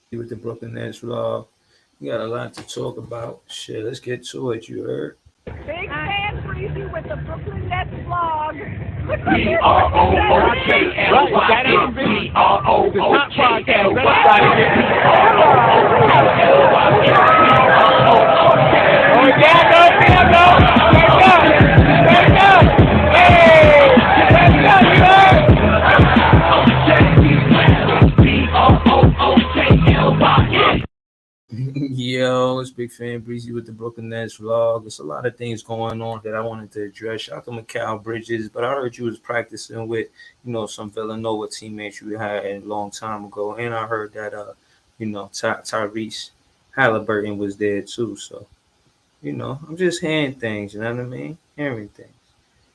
With the Brooklyn Nets vlog. We got a lot to talk about. Shit, let's get to it. You heard? Big fan Breezy with the Brooklyn Nets vlog. Look what B you're R O doing. O K L Y N. B R O O K L Y N. B R O O K L Y N. B R O O K. Oh, there goes. Hey, let's go, you heard? B R O O K L Y N. Yo, it's Big Fan Breezy with the Brooklyn Nets vlog. There's a lot of things going on that I wanted to address. Shout out to Mikal Bridges, but I heard you was practicing with, some Villanova teammates you had a long time ago, and I heard that, Tyrese Halliburton was there too. So, I'm just hearing things. You know what I mean? Hearing things.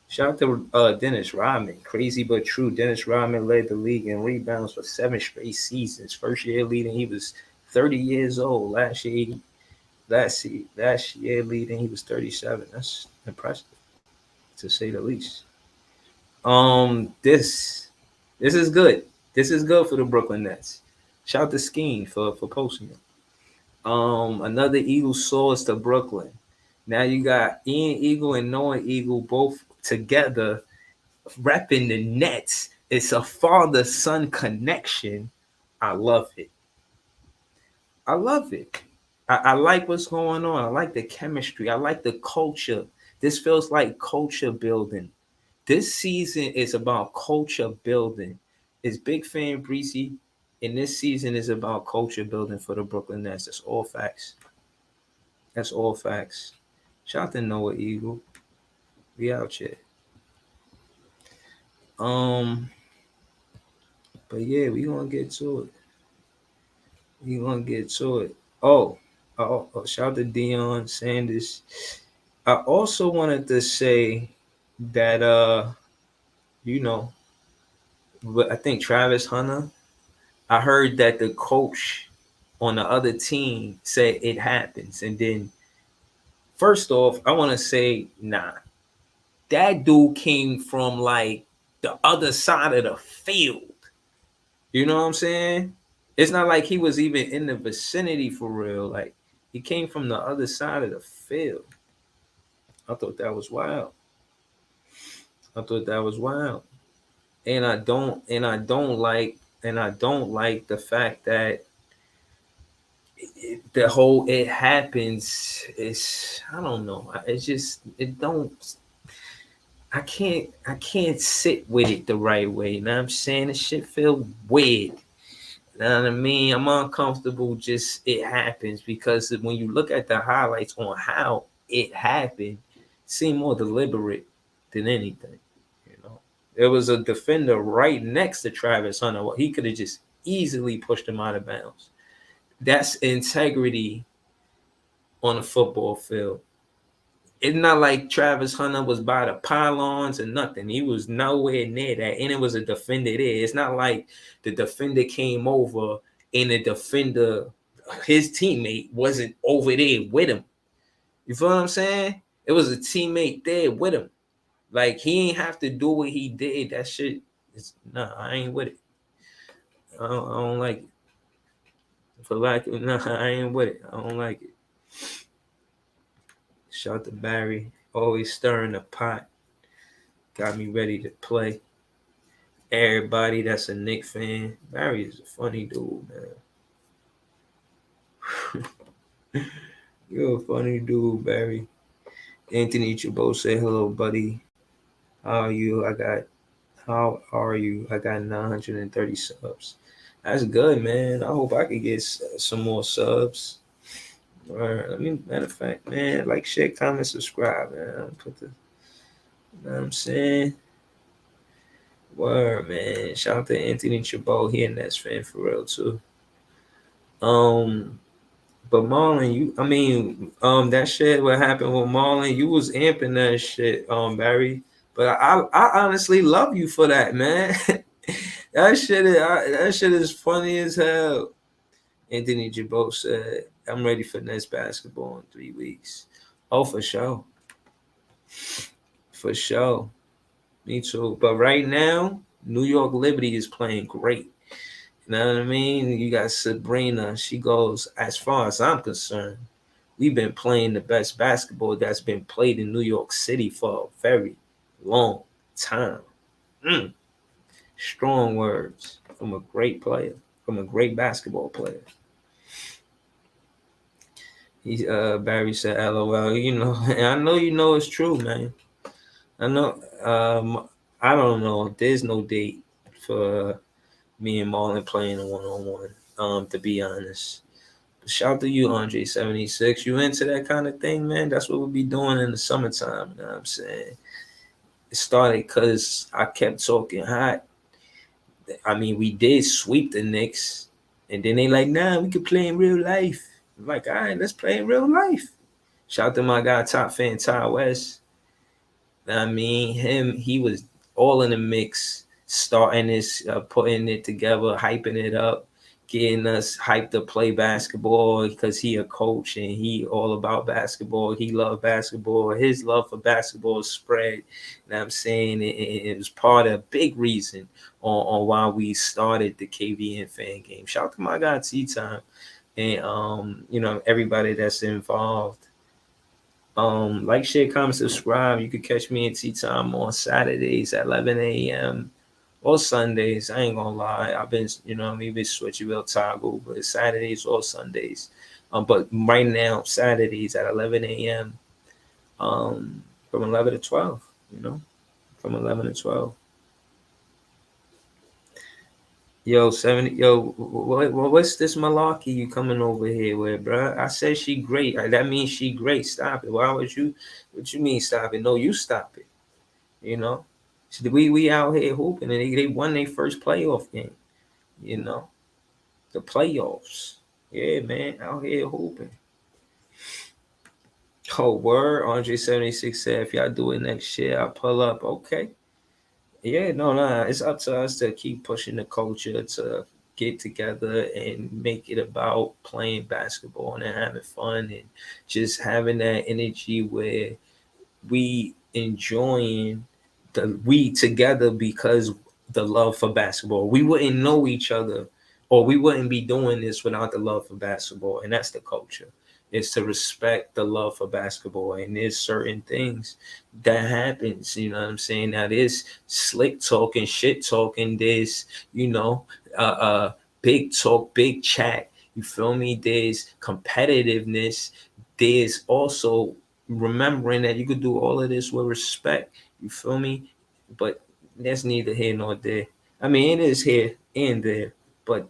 Shout out to Dennis Rodman. Crazy but true. Dennis Rodman led the league in rebounds for 7 straight seasons. First year leading, he was 30 years old. Last year leading, he was 37. That's impressive, to say the least. This is good. This is good for the Brooklyn Nets. Shout out to Skeen for posting it. Another Eagle soars to Brooklyn. Now you got Ian Eagle and Noah Eagle both together repping the Nets. It's a father son connection. I love it. I love it. I like what's going on. I like the chemistry. I like the culture. This feels like culture building. This season is about culture building. It's Big Fan Breezy, and this season is about culture building for the Brooklyn Nets. That's all facts. That's all facts. Shout out to Noah Eagle. We out here. Um, but yeah, we gonna get to it. We gonna get to it. Shout out to Deion Sanders. I also wanted to say that you know, but I think Travis Hunter. I heard that the coach on the other team said it happens, and then first off, I want to say nah. That dude came from like the other side of the field. You know what I'm saying? It's not like he was even in the vicinity for real. Like he came from the other side of the field. I thought that was wild. I thought that was wild. And I don't like the fact that the whole it happens is I don't know. It's just it don't I can't sit with it the right way. You know what I'm saying? This shit feel weird. You know what I mean? I'm uncomfortable. Just it happens because when you look at the highlights on how it happened, it seemed more deliberate than anything. You know, there was a defender right next to Travis Hunter. He could have just easily pushed him out of bounds. That's integrity on a football field. It's not like Travis Hunter was by the pylons or nothing. He was nowhere near that, and it was a defender there. It's not like the defender came over and the defender, his teammate, wasn't over there with him. You feel what I'm saying? It was a teammate there with him. Like he ain't have to do what he did. That shit is nah. I ain't with it. I don't like it. For like, nah, I ain't with it. I don't like it. Shout to Barry, always stirring the pot. Got me ready to play. Everybody that's a Knicks fan, Barry is a funny dude, man. You're a funny dude, Barry. Anthony Chabot say hello, buddy. How are you? How are you? I got 930 subs. That's good, man. I hope I could get some more subs. All right, matter of fact, man, like, share, comment, subscribe, man. You know what I'm saying? Word, man. Shout out to Anthony Chabot. He a Nets fan for real too. Um, but Marlon, that shit. What happened with Marlon? You was amping that shit, Barry. But I honestly love you for that, man. That shit is funny as hell. Anthony Chabot said, "I'm ready for Nets basketball in 3 weeks." Oh, for sure, for sure. Me too. But right now, New York Liberty is playing great. You know what I mean? You got Sabrina. She goes, as far as I'm concerned, we've been playing the best basketball that's been played in New York City for a very long time. Mm. Strong words from a great player, from a great basketball player. He Barry said, "LOL." You know, and I know you know it's true, man. I know. I don't know. There's no date for me and Marlon playing a one-on-one. To be honest, shout out to you, Andre 76. You into that kind of thing, man? That's what we'll be doing in the summertime. You know what I'm saying? It started because I kept talking hot. I mean, we did sweep the Knicks, and then they like, nah, we could play in real life. I'm like, all right, let's play in real life. Shout out to my guy, top fan Ty West. I mean, he was all in the mix, starting this, putting it together, hyping it up, getting us hyped to play basketball because he a coach and he all about basketball. He loved basketball. His love for basketball spread. You know what I'm saying? It was part of a big reason on why we started the KVN fan game. Shout out to my guy T-Time and everybody that's involved. Like, share, comment, subscribe. You can catch me at Tea Time on Saturdays at 11 a.m. or Sundays. I ain't gonna lie. I've been, maybe switch real toggle, but Saturdays or Sundays. But right now, Saturdays at 11 a.m. From 11 to 12, from 11 to 12. Yo, 70, what's this malarkey you coming over here with, bro? I said she great. That means she great. Stop it. Why would you, what you mean stop it? No, you stop it. So we out here hooping, and they won their first playoff game, the playoffs. Yeah, man, out here hooping. Oh, word. Andre 76 said, if y'all do it next year, I'll pull up. Okay. Yeah, no. It's up to us to keep pushing the culture to get together and make it about playing basketball and having fun and just having that energy where we enjoying we together because the love for basketball. We wouldn't know each other or we wouldn't be doing this without the love for basketball. And that's the culture. Is to respect the love for basketball. And there's certain things that happens, you know what I'm saying? Now there's slick talking, shit talking, there's, big talk, big chat. You feel me? There's competitiveness. There's also remembering that you could do all of this with respect. You feel me? But that's neither here nor there. I mean, it is here and there, but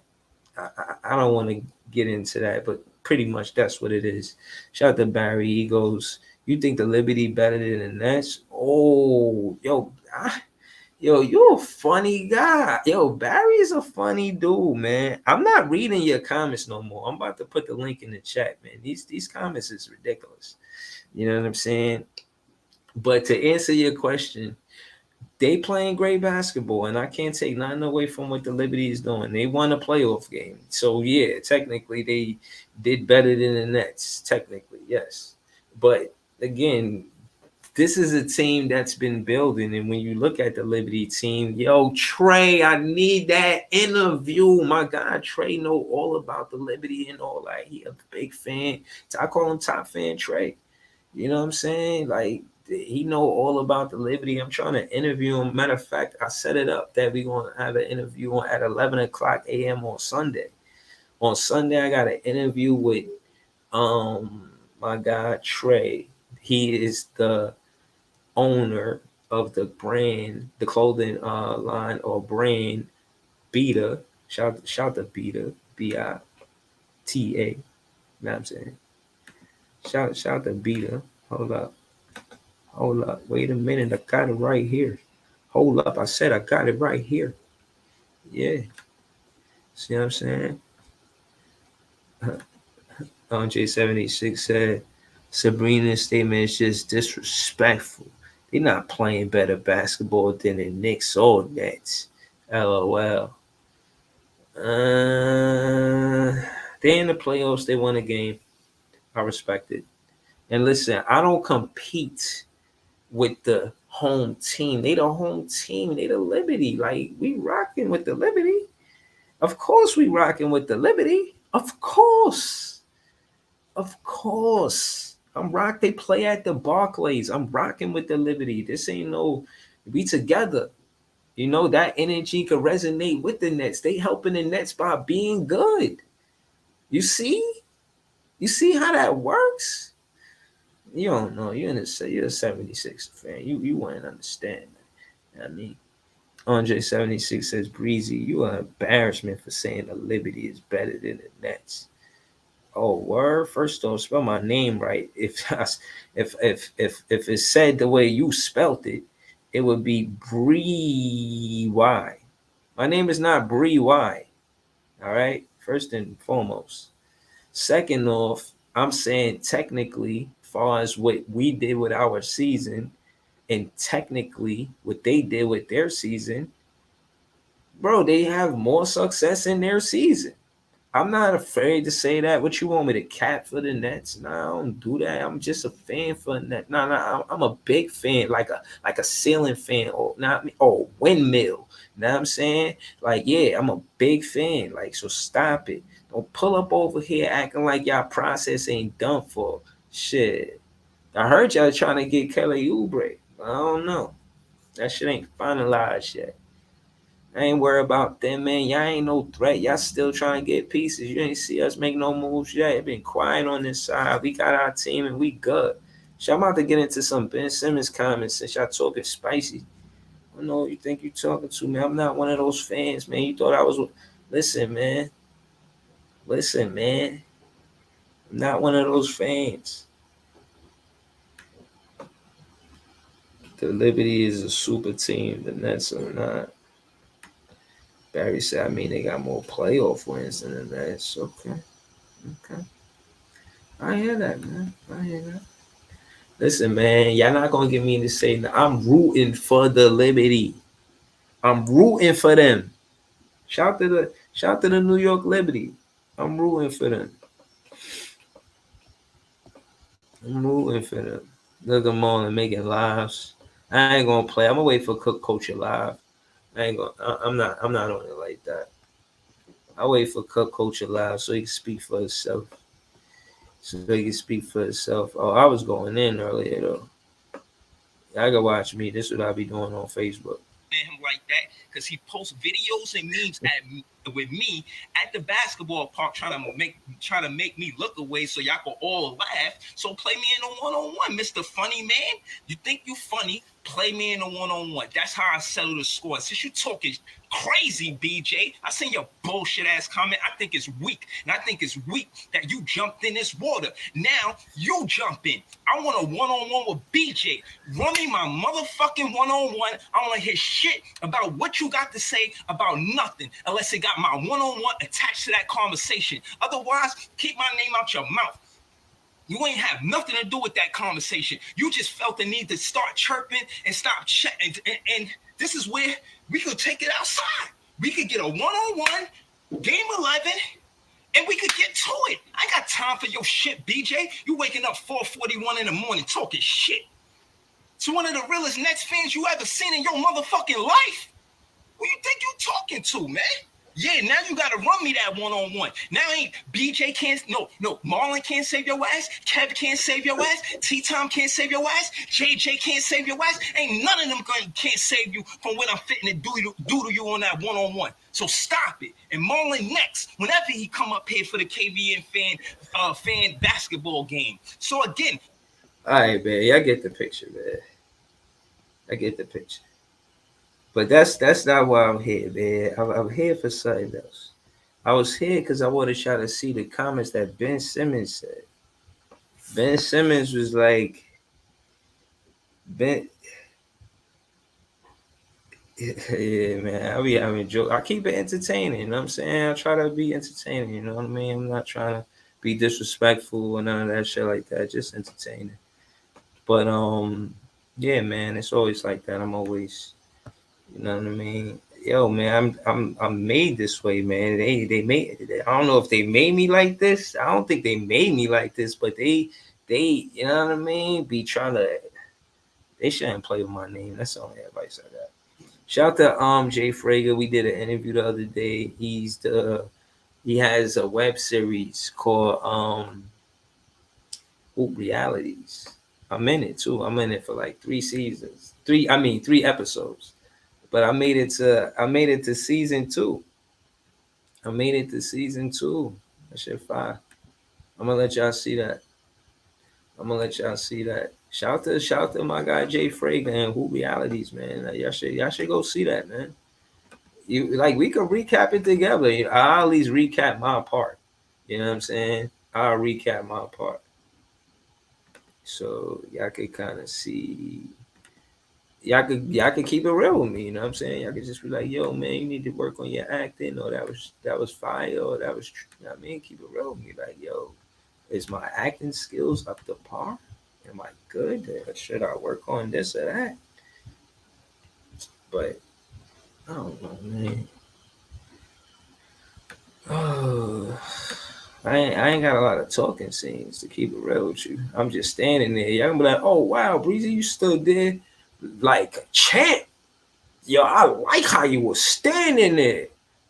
I don't want to get into that. But pretty much that's what it is. Shout out to Barry. He goes, you think the Liberty better than the Nets? Oh, yo, you're a funny guy. Yo, Barry is a funny dude, man. I'm not reading your comments no more. I'm about to put the link in the chat, man. These comments is ridiculous. You know what I'm saying? But to answer your question, they playing great basketball, and I can't take nothing away from what the Liberty is doing. They won a playoff game. So, yeah, technically they did better than the Nets. Technically, yes. But, again, this is a team that's been building. And when you look at the Liberty team, yo, Trey, I need that interview. My God, Trey know all about the Liberty and all that. He a big fan. I call him top fan Trey. You know what I'm saying? Like, he know all about the Liberty. I'm trying to interview him. Matter of fact, I set it up that we're going to have an interview at 11 o'clock a.m. on Sunday. On Sunday, I got an interview with my guy Trey. He is the owner of the brand, the clothing line or brand Beta. Shout to Beta, Bita. You know what I'm saying? Shout to Beta. Hold up. Wait a minute. I got it right here. Hold up. I said I got it right here. Yeah. See what I'm saying? J76 said Sabrina's statement is just disrespectful. They're not playing better basketball than the Knicks or Nets. LOL. They're in the playoffs. They won a game. I respect it. And listen, I don't compete with the home team. They the home team. They the Liberty. Like, we rocking with the Liberty. Of course we rocking with the Liberty. Of course. Of course. They play at the Barclays. I'm rocking with the Liberty. This ain't no, we together. You know, that energy could resonate with the Nets. They helping the Nets by being good. You see? You see how that works? You don't know. You're a 76 fan. You wouldn't understand. I mean, Andre 76 says, Breezy, you are an embarrassment for saying the Liberty is better than the Nets. Oh, word. First off, spell my name right. If it's said the way you spelt it, it would be Bree Y. My name is not Bree Y. All right. First and foremost. Second off, I'm saying technically, as far as what we did with our season, and technically what they did with their season, bro, they have more success in their season. I'm not afraid to say that. What you want me to cap for the Nets? No, I don't do that. I'm just a fan for the Nets. No, I'm a big fan, like a ceiling fan, or not me, or windmill. You know what I'm saying? Like, yeah, I'm a big fan. Like, so stop it. Don't pull up over here acting like y'all process ain't done for. Shit. I heard y'all trying to get Kelly Oubre. I don't know. That shit ain't finalized yet. I ain't worried about them, man. Y'all ain't no threat. Y'all still trying to get pieces. You ain't see us make no moves yet. It been quiet on this side. We got our team and we good. So I'm about to get into some Ben Simmons comments since y'all talking spicy. I don't know what you think you talking to, man. I'm not one of those fans, man. You thought I was. Listen, man. Listen, man. I'm not one of those fans. The Liberty is a super team. The Nets are not. Barry said, I mean, they got more playoff wins than the Nets. Okay. Okay. I hear that, man. I hear that. Listen, man, y'all not going to get me to say that. I'm rooting for the Liberty. I'm rooting for them. Shout to the New York Liberty. I'm rooting for them. I'm rooting for them. Look at them all and making lives. I ain't gonna play. I'm gonna wait for Cook Culture Live. I ain't gonna. I'm not on it like that. I wait for Cook Culture Live so he can speak for himself. Oh, I was going in earlier though. Y'all can watch me. This is what I be doing on Facebook. Him like that because he posts videos and memes with me at the basketball park trying to make me look away so y'all can all laugh. So play me in a one-on-one, Mr. Funny Man. You think you funny? Play me in a one-on-one. That's how I settle the score. Since you talking crazy, BJ, I seen your bullshit ass comment. I think it's weak, and I think it's weak that you jumped in this water. Now you jump in. I want a one-on-one with BJ. Run me my motherfucking one-on-one. I want to hear shit about what you got to say about nothing unless it got my one-on-one attached to that conversation. Otherwise, keep my name out your mouth. You ain't have nothing to do with that conversation. You just felt the need to start chirping and stop chatting. And this is where we could take it outside. We could get a one-on-one, game 11, and we could get to it. I got time for your shit, BJ. You waking up 4:41 in the morning talking shit. To one of the realest Nets fans you ever seen in your motherfucking life. Who you think you talking to, man? Yeah, now you gotta run me that one-on-one. Now ain't BJ can't, no, Marlon can't save your ass, Kev can't save your ass, T-Tom can't save your ass, JJ can't save your ass. Ain't none of them can't save you from what I'm fitting to do to you on that one-on-one. So stop it. And Marlon next, whenever he come up here for the KVN fan basketball game. So again. All right, man. I get the picture, man. I get the picture. But that's not why I'm here, man. I'm here for something else. I was here because I want to try to see the comments that Ben Simmons said. Ben Simmons was like, yeah, man. I be having joke. I keep it entertaining. You know what I'm saying? I try to be entertaining. You know what I mean? I'm not trying to be disrespectful or none of that shit like that. Just entertaining. But yeah, man. It's always like that. I'm always. You know what I mean? Yo, man, I'm made this way, man. They made. I don't know if they made me like this. I don't think they made me like this, but they you know what I mean? Be trying to. They shouldn't play with my name. That's the only advice I got. Shout out to Jay Frager. We did an interview the other day. He has a web series called Hoop Realities. I'm in it too. I'm in it for like 3 seasons. 3 episodes. But I made it to season 2. I made it to season 2. That shit fire. I'm gonna let y'all see that. Shout to my guy Jay Frager and Who Realities, man. Like, y'all should go see that, man. You like we could recap it together. I'll at least recap my part. You know what I'm saying? I'll recap my part. So y'all could kind of see. Y'all could keep it real with me. You know what I'm saying? Y'all could just be like, yo, man, you need to work on your acting, or that was fire, or that was. You know what I mean? Keep it real with me. Like, yo, is my acting skills up to par? Am I good? Or should I work on this or that? But I don't know, man. Oh, I ain't got a lot of talking scenes to keep it real with you. I'm just standing there. Y'all gonna be like, oh wow, Breezy, you stood there like a champ. Yo, I like how you was standing there.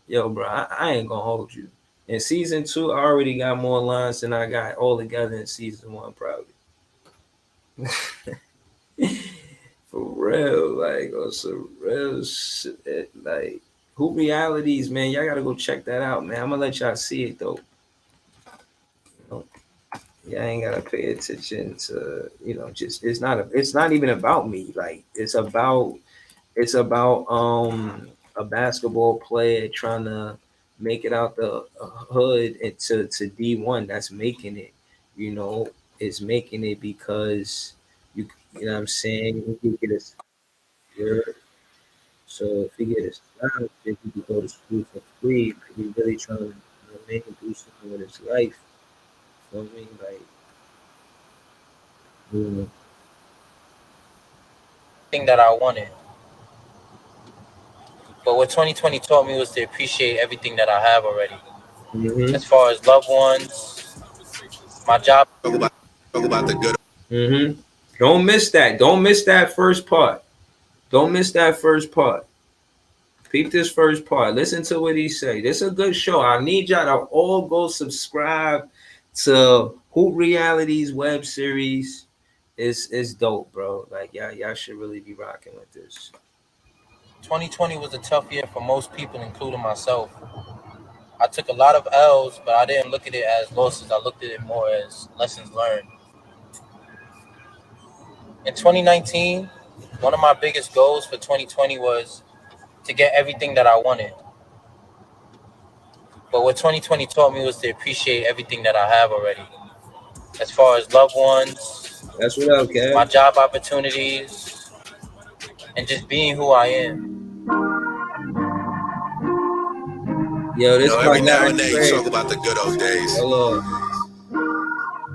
Yo, bro, I ain't gonna hold you. In season 2, I already got more lines than I got all together in season 1, probably. For real, like on some real shit. Like, Who Realities, man, y'all gotta go check that out, man. I'm gonna let y'all see it though. You know, y'all ain't gotta pay attention to, just it's not even about me. Like, it's about a basketball player trying to make it out the hood and to D1. That's making it. You know, it's making it because you know what I'm saying. You get a scholarship. So if you get a scholarship, you can go to school for free. Like, you really trying to, make him do something with his life. You know what I mean? Like, you know. Thing that I wanted. But what 2020 taught me was to appreciate everything that I have already. Mm-hmm. As far as loved ones, my job. Talk about the good. Mm-hmm. Don't miss that. Don't miss that first part. Don't miss that first part. Peep this first part. Listen to what he say. This is a good show. I need y'all to all go subscribe to Hoop Realities web series. It's dope, bro. Like, y'all should really be rocking with this. 2020 was a tough year for most people, including myself. I took a lot of L's, but I didn't look at it as losses. I looked at it more as lessons learned. In 2019, one of my biggest goals for 2020 was to get everything that I wanted. But what 2020 taught me was to appreciate everything that I have already. As far as loved ones, That's what up, my Kev. job opportunities, and just being who I am. Yo, this my Every now guy and then you Trey. talk about the good old days. Hello.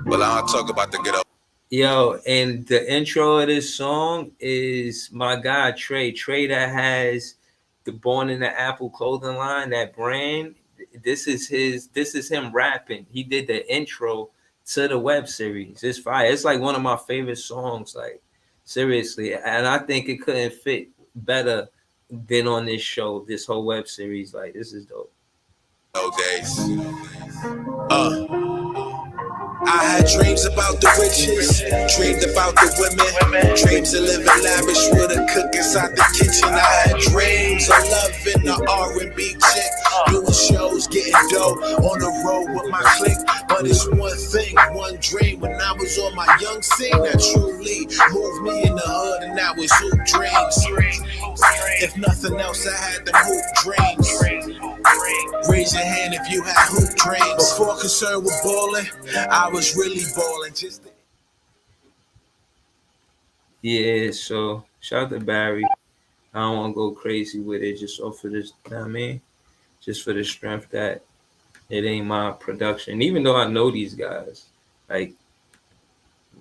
Well, I'll talk about the good old. Yo, and the intro of this song is my guy Trey. Trey that has the Born in the Apple clothing line, that brand. This is him rapping. He did the intro to the web series. It's fire. It's like one of my favorite songs, like, seriously. And I think it couldn't fit better than on this show, this whole web series. Like, this is dope. Old days. I had dreams about the riches, dreamed about the women, dreams of living lavish with a cook inside the kitchen. I had dreams of loving the R&B chick, doing shows, getting dope on the road with my clique. But it's one thing, one dream when I was on my young scene that truly moved me in the hood, and that was hoop dreams. If nothing else, I had them hoop dreams. Raise your hand if you had hoop dreams. Before concerned with balling, I was really balling. Yeah, so shout out to Barry. I don't want to go crazy with it just off of this, you know what I mean? Just for the strength that it ain't my production. Even though I know these guys, like,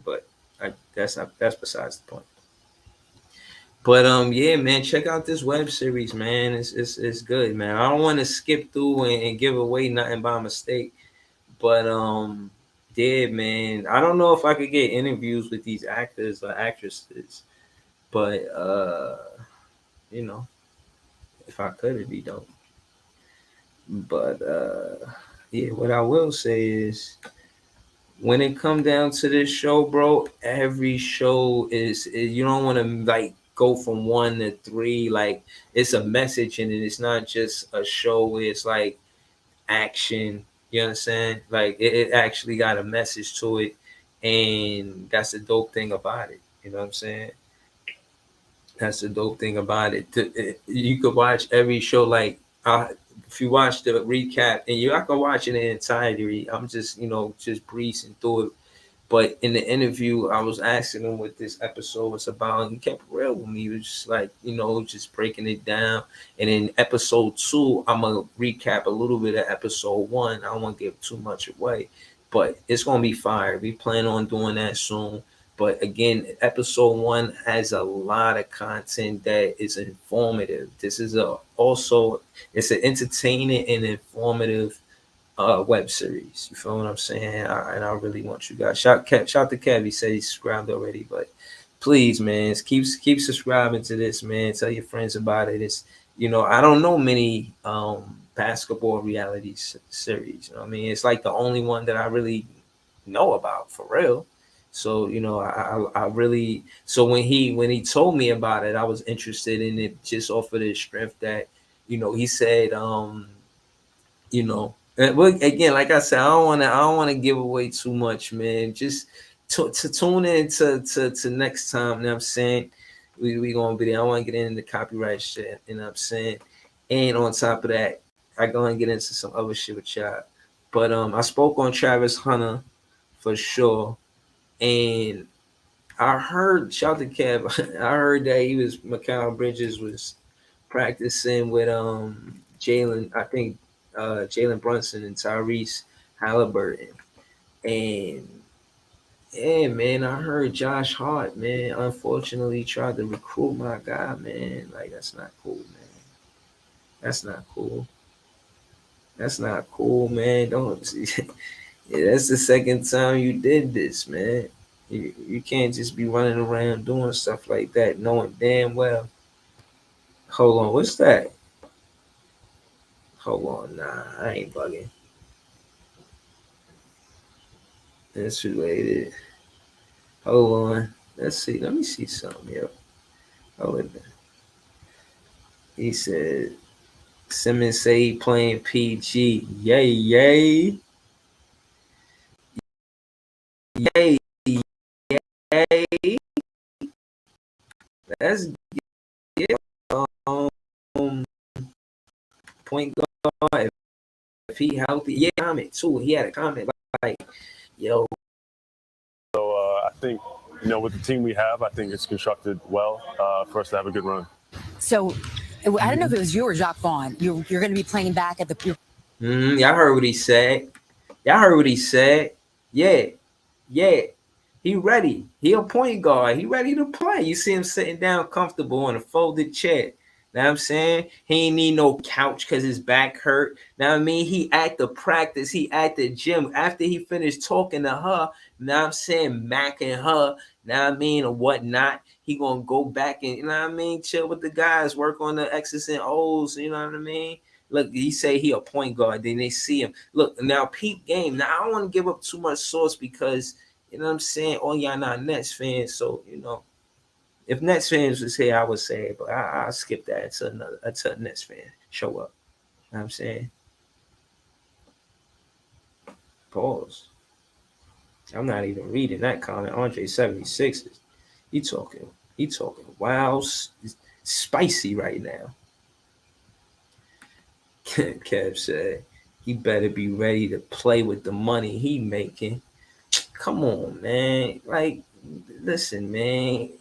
but that's besides the point. But yeah, man, check out this web series, man. It's good, man. I don't want to skip through and give away nothing by mistake. But yeah, man. I don't know if I could get interviews with these actors or actresses, but you know, If I could, it'd be dope. But yeah, what I will say is when it come down to this show, bro, every show is you don't want to like go from 1 to 3. Like it's a message in it. It's not just a show where it's like action. You understand? Like it actually got a message to it, and that's the dope thing about it. You know what I'm saying? That's the dope thing about it. You could watch every show. Like if you watch the recap, and I can watch it in entirety. I'm just just breezing through it. But in the interview, I was asking him what this episode was about, and he kept it real with me. He was just like, just breaking it down. And in episode 2, I'm gonna recap a little bit of episode 1. I don't want to give too much away, but it's gonna be fire. We plan on doing that soon. But again, episode 1 has a lot of content that is informative. This is it's an entertaining and informative web series. You feel what I'm saying? And I really want you guys. Shout to Kev. He said he's subscribed already, but please, man, keep subscribing to this, man. Tell your friends about it. It's I don't know many basketball reality series. You know what I mean? It's like the only one that I really know about for real. So I really when he told me about it, I was interested in it just off of the strength that he said well, again, like I said, I don't want to give away too much, man. Just to tune in to next time. You know what I'm saying? We gonna be there. I want to get into copyright shit. You know what I'm saying? And on top of that, I go and get into some other shit with y'all. But I spoke on Travis Hunter for sure, and I heard shout to Kev. I heard that Mikal Bridges was practicing with Jalen. I think Jalen Brunson and Tyrese Halliburton. And yeah, man, I heard Josh Hart, man, unfortunately tried to recruit my guy, man. Like that's not cool, man. That's not cool. That's not cool, man. Don't yeah, that's the second time you did this, man. You can't just be running around doing stuff like that, knowing damn well. Hold on, what's that? Hold on, nah, I ain't bugging. That's related. Hold on. Let's see. Let me see something here. Hold on. He said Simmons say he playing PG. Yay, yay. Yay, yay. Let's get point guard. If he healthy, yeah, comment too. He had a comment like, yo. So I think, with the team we have, I think it's constructed well for us to have a good run. So I don't know if it was you or Jacques Vaughn. You're going to be playing back at the. Y'all heard what he said. Yeah. He ready. He a point guard. He ready to play. You see him sitting down comfortable on a folded chair. Know what I'm saying? He ain't need no couch because his back hurt. Know what I mean? He at the practice. He at the gym. After he finished talking to her, know what I'm saying? Macking her, know what I mean? Or whatnot. He gonna go back and, you know what I mean? Chill with the guys. Work on the X's and O's. You know what I mean? Look, he say he a point guard. Then they see him. Look, now peep game. Now, I don't want to give up too much sauce because, you know what I'm saying? All y'all not Nets fans. So, if Nets fans was here, I would say it, but I'll skip that until a Nets fan show up. You know what I'm saying? Pause. I'm not even reading that comment. Andre 76 he talking wow, spicy right now. Kev said he better be ready to play with the money he making. Come on, man. Like, listen, man.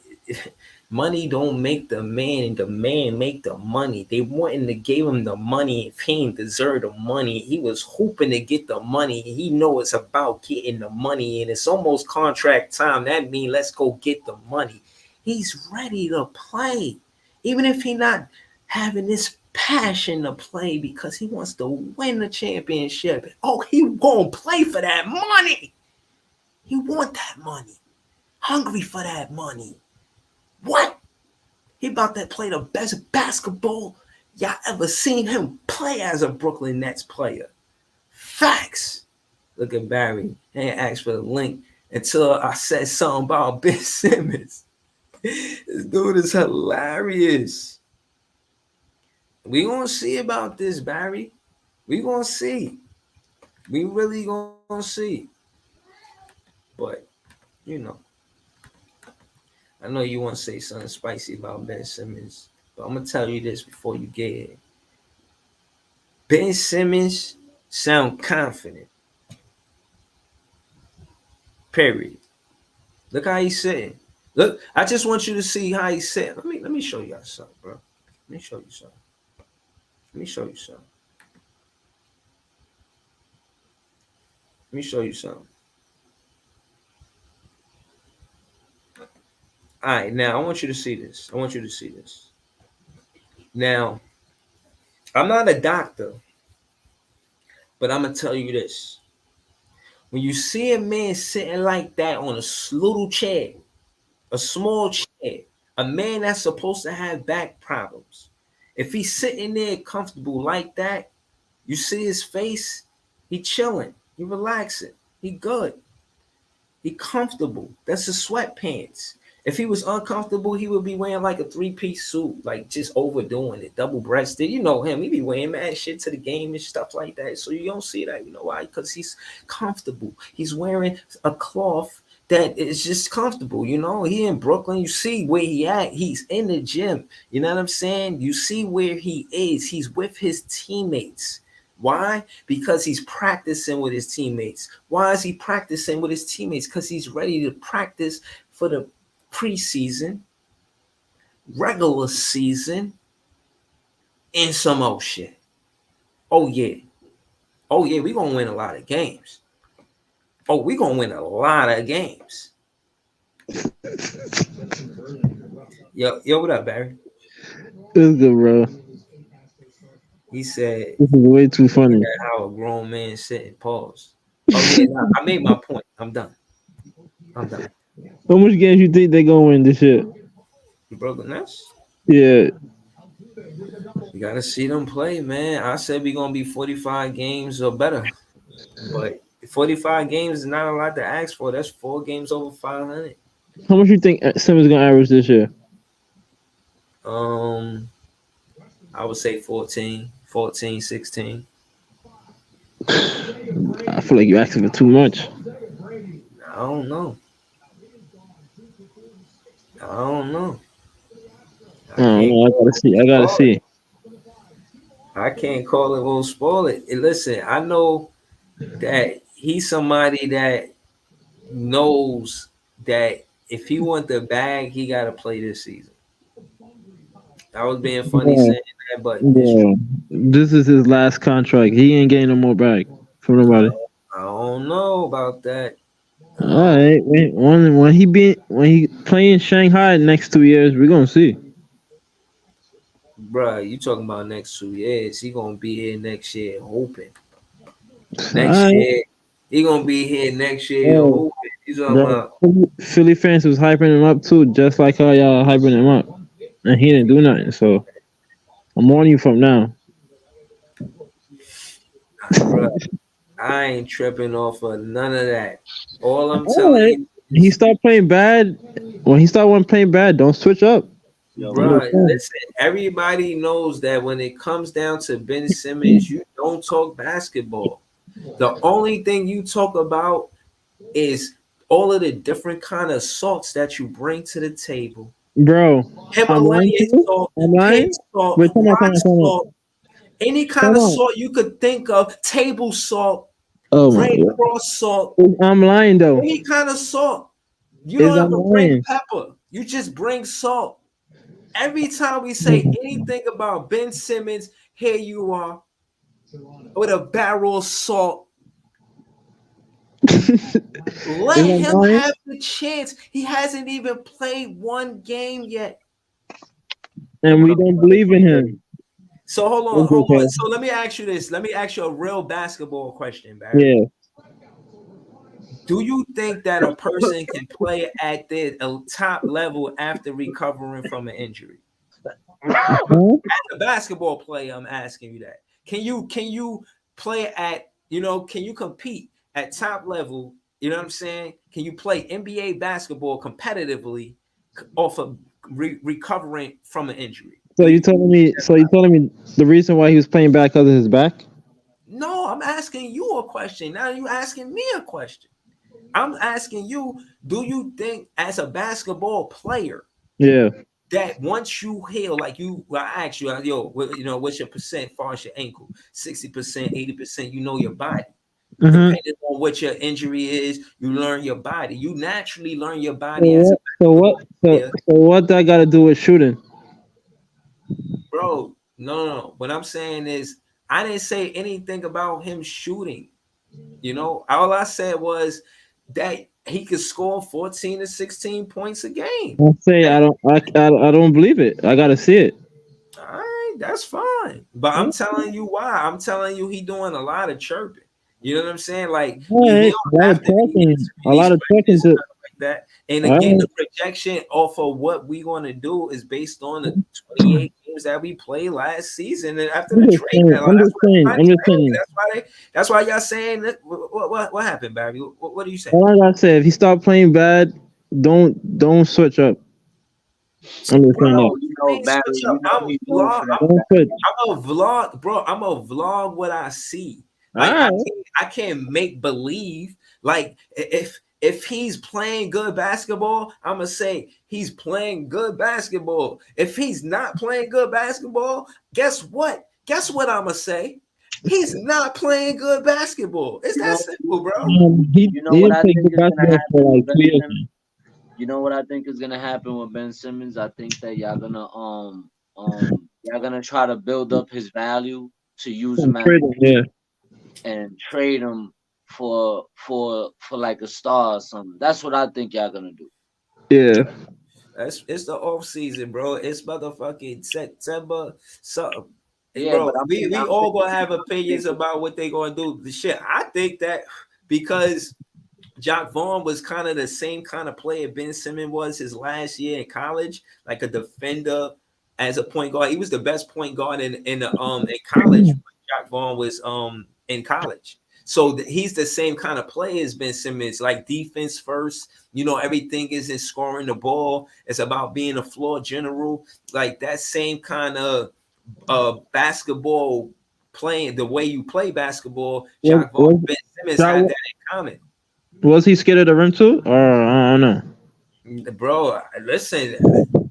Money don't make the man, the man make the money. They wanting to give him the money if he ain't deserve the money. He was hoping to get the money. He know it's about getting the money, and it's almost contract time. That means let's go get the money. He's ready to play, even if he not having this passion to play because he wants to win the championship. Oh, he won't play for that money. He want that money. Hungry for that money. What? He about to play the best basketball y'all ever seen him play as a Brooklyn Nets player. Facts. Look at Barry. He ain't asked for the link until I said something about Ben Simmons. This dude is hilarious. We gonna see about this, Barry. We gonna see. We really gonna see. But you know, I know you want to say something spicy about Ben Simmons, but I'm gonna tell you this before you get here. Ben Simmons sound confident. Period. Look how he's sitting. Look, I just want you to see how he's sitting. Let me show you something, bro. Let me show you something. Let me show you something. Let me show you something. All right, now I want you to see this. I want you to see this. Now, I'm not a doctor, but I'm gonna tell you this. When you see a man sitting like that on a little chair, a small chair, a man that's supposed to have back problems, if he's sitting there comfortable like that, you see his face, he chilling, he relaxing, he good, he comfortable. That's his sweatpants. If he was uncomfortable, he would be wearing like a 3-piece suit, like just overdoing it, double-breasted. You know him, he be wearing mad shit to the game and stuff like that. So you don't see that. You know why? Because he's comfortable. He's wearing a cloth that is just comfortable. You know, he in Brooklyn. You see where he at. He's in the gym. You know what I'm saying? You see where he is. He's with his teammates. Why? Because he's practicing with his teammates. Why is he practicing with his teammates? Because he's ready to practice for the preseason, regular season, and some old shit. Oh yeah. Oh yeah, we're gonna win a lot of games. Oh, we're gonna win a lot of games. Yo, what up, Barry? It's good, bro. He said This is way too funny. how a grown man sitting. Pause. Oh yeah, nah, I made my point. I'm done. How much games you think they gonna win this year? You broke the Nets? Yeah. You gotta see them play, man. I said we're gonna be 45 games or better. But 45 games is not a lot to ask for. That's 4 games over 500. How much you think Simmons gonna average this year? I would say 14, 16. I feel like you're asking for too much. I don't know. I don't know. I gotta see. I can't call it. We'll spoil it. And listen, I know that he's somebody that knows that if he want the bag, he got to play this season. I was being funny saying that, but it's true. This is his last contract. He ain't getting no more back from nobody. I don't know about that. All right, when he playing Shanghai next 2 years, we're gonna see. Bruh, you talking about next 2 years. He gonna be here next year hoping. Next year, he gonna be here next year hoping. He's talking about Philly fans was hyping him up too, just like how y'all hyping him up. And he didn't do nothing, so I'm warning you from now. Bruh, I ain't tripping off of none of that. All I'm telling you, he start playing bad. When he start playing bad, don't switch up. Bruh, listen, everybody knows that when it comes down to Ben Simmons, you don't talk basketball. The only thing you talk about is all of the different kind of salts that you bring to the table. Bro, Himalayan salt, pink salt, rock salt, any kind of salt you could think of, table salt, Red Cross salt. I'm lying though. Any kind of salt. You don't have to bring pepper. You just bring salt. Every time we say anything about Ben Simmons, here you are with a barrel of salt. Let him have the chance. He hasn't even played 1 game yet. And we don't believe in him. So hold on. So let me ask you this. Let me ask you a real basketball question, Barry. Yeah. Do you think that a person can play at the top level after recovering from an injury? As a basketball player, I'm asking you that. Can you play at, can you compete at top level? You know what I'm saying? Can you play NBA basketball competitively off of recovering from an injury? So you telling me? So you telling me the reason why he was playing back because of his back? No, I'm asking you a question. Now you asking me a question. I'm asking you, do you think as a basketball player Yeah. that once you heal, like I asked you, what's your percent far as your ankle? 60%, 80%, you know your body. Mm-hmm. Depending on what your injury is, you learn your body. You naturally learn your So body as a what? player. So what that got to do with shooting? Bro, no. What I'm saying is, I didn't say anything about him shooting. All I said was that he could score 14 to 16 points a game. I say I don't believe it. I gotta see it. All right, that's fine. But I'm telling you why. I'm telling you he doing a lot of chirping. You know what I'm saying? Like All he right, don't a lot have of to be talking, answering a these lot of talking questions to. like that. And All again, right. the projection off of what we going to do is based on the 28 games that we played last season and after the trade deadline. I'm That's just what saying. I'm everybody's just saying. saying. That's why y'all saying that. What happened, Barry? What are you saying? All I gotta say, if he start playing bad, don't switch up. I'm just saying Bro, that. you You know, mean Barry, switch up? you know I'm he's known vlog. for that. Don't switch. I'm a vlog, bro. I'm a vlog what I see. All Like right. I can't make believe. Like if he's playing good basketball, I'm gonna say he's playing good basketball. If he's not playing good basketball, guess what? Guess what I'm gonna say? He's not playing good basketball. It's You that know, simple, bro. He you know he what didn't I play think good is gonna basketball happen for with like Ben 2 years. Simmons? You know what I think is gonna happen with Ben Simmons? I think that y'all gonna try to build up his value to use him as Yeah. and trade him for like a star or something. That's what I think y'all gonna do. Yeah. It's the off season, bro. It's motherfucking September something. Hey, Yeah, bro, but I'm we I'm all gonna have opinions thinking about what they gonna do. The shit, I think that because Jock Vaughn was kind of the same kind of player Ben Simmons was his last year in college, like a defender as a point guard. He was the best point guard in college. Jock Vaughn was in college. So he's the same kind of player as Ben Simmons, like defense first. Everything isn't scoring the ball. It's about being a floor general. Like that same kind of basketball playing, the way you play basketball, Was Jock Vaughn, was, Ben Simmons that, had that in common. was he scared of the rim too? Or I don't know. Bro, listen,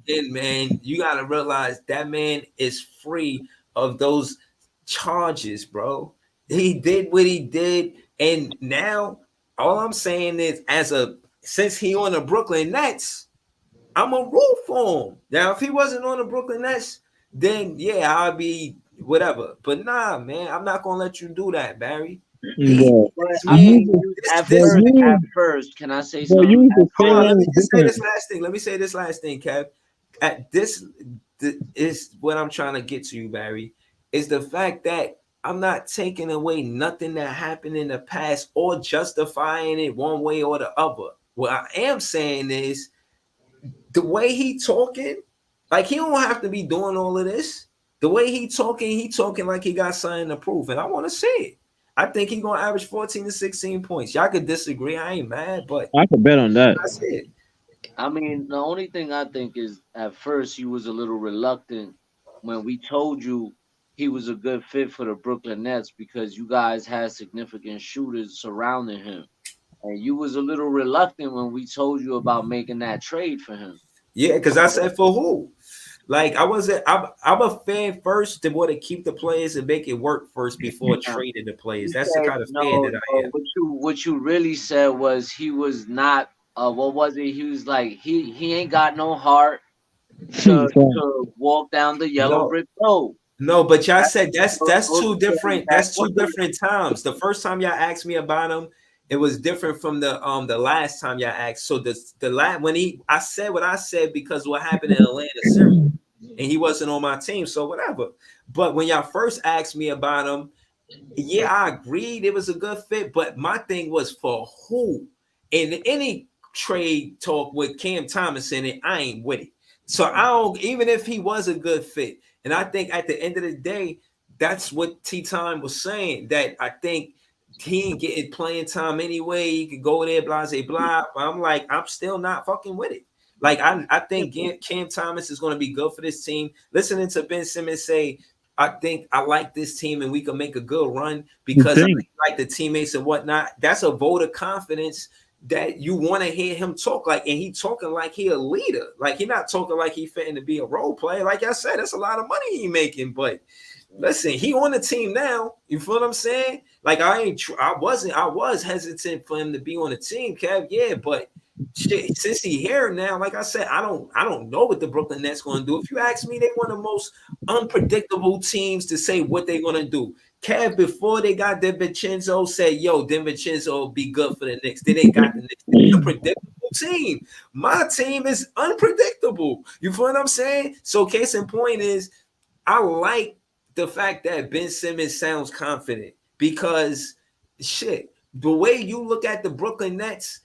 man, you gotta realize that man is free of those charges, bro. He did what he did, and now all I'm saying is, since he on the Brooklyn Nets, I'm a root for him. Now, if he wasn't on the Brooklyn Nets, then yeah, I'd be whatever. But nah, man, I'm not gonna let you do that, Barry. Yeah. but This I man, mean this at first, can I say Well, something? you At hold on, first, let me just say this last thing. Let me say this last thing, Kev. At this is what I'm trying to get to you, Barry. Is the fact that I'm not taking away nothing that happened in the past or justifying it one way or the other. What I am saying is the way he talking, like he don't have to be doing all of this. The way he talking like he got something to prove, and I want to see it. I think he gonna average 14 to 16 points. Y'all could disagree. I ain't mad, but I could bet on that. that's it. I mean, the only thing I think is at first he was a little reluctant when we told you he was a good fit for the Brooklyn Nets because you guys had significant shooters surrounding him. And you was a little reluctant when we told you about making that trade for him. Yeah, because I said for who? Like I'm a fan first to want to keep the players and make it work first before trading the players. You That's the said kind of no, fan that I no. am. What you really said was he was not. What was it? He was like he ain't got no heart to walk down the yellow No, brick road. no, but y'all That's said that's those two are the different. exact That's two words. different times. The first time y'all asked me about him, it was different from the last time y'all asked. So the last when I said what I said because what happened in Atlanta series, and he wasn't on my team, so whatever. But when y'all first asked me about him, yeah, I agreed it was a good fit, but my thing was for who? In any trade talk with Cam Thomas in it, I ain't with it. So I don't, even if he was a good fit, and I think at the end of the day, that's what T Time was saying. That I think he ain't getting playing time anyway. He could go there, blah, blah, blah. But I'm like, I'm still not fucking with it. Like I think Cam Thomas is going to be good for this team. Listening to Ben Simmons say, I think I like this team and we can make a good run because I like the teammates and whatnot. That's a vote of confidence that you want to hear him talk like, and he talking like he a leader. Like he not talking like he fitting to be a role player. Like I said, that's a lot of money he making. But listen, he on the team now. You feel what I'm saying? Like I was hesitant for him to be on the team, Kev. Yeah, but shit, since he here now, like I said, I don't know what the Brooklyn Nets going to do. If you ask me, they one of the most unpredictable teams to say what they're going to do. Kev, before they got DiVincenzo, said, yo, DiVincenzo will be good for the Knicks. Then they got the Knicks. It's a predictable team. My team is unpredictable. You feel what I'm saying? So case in point is, I like the fact that Ben Simmons sounds confident because shit, the way you look at the Brooklyn Nets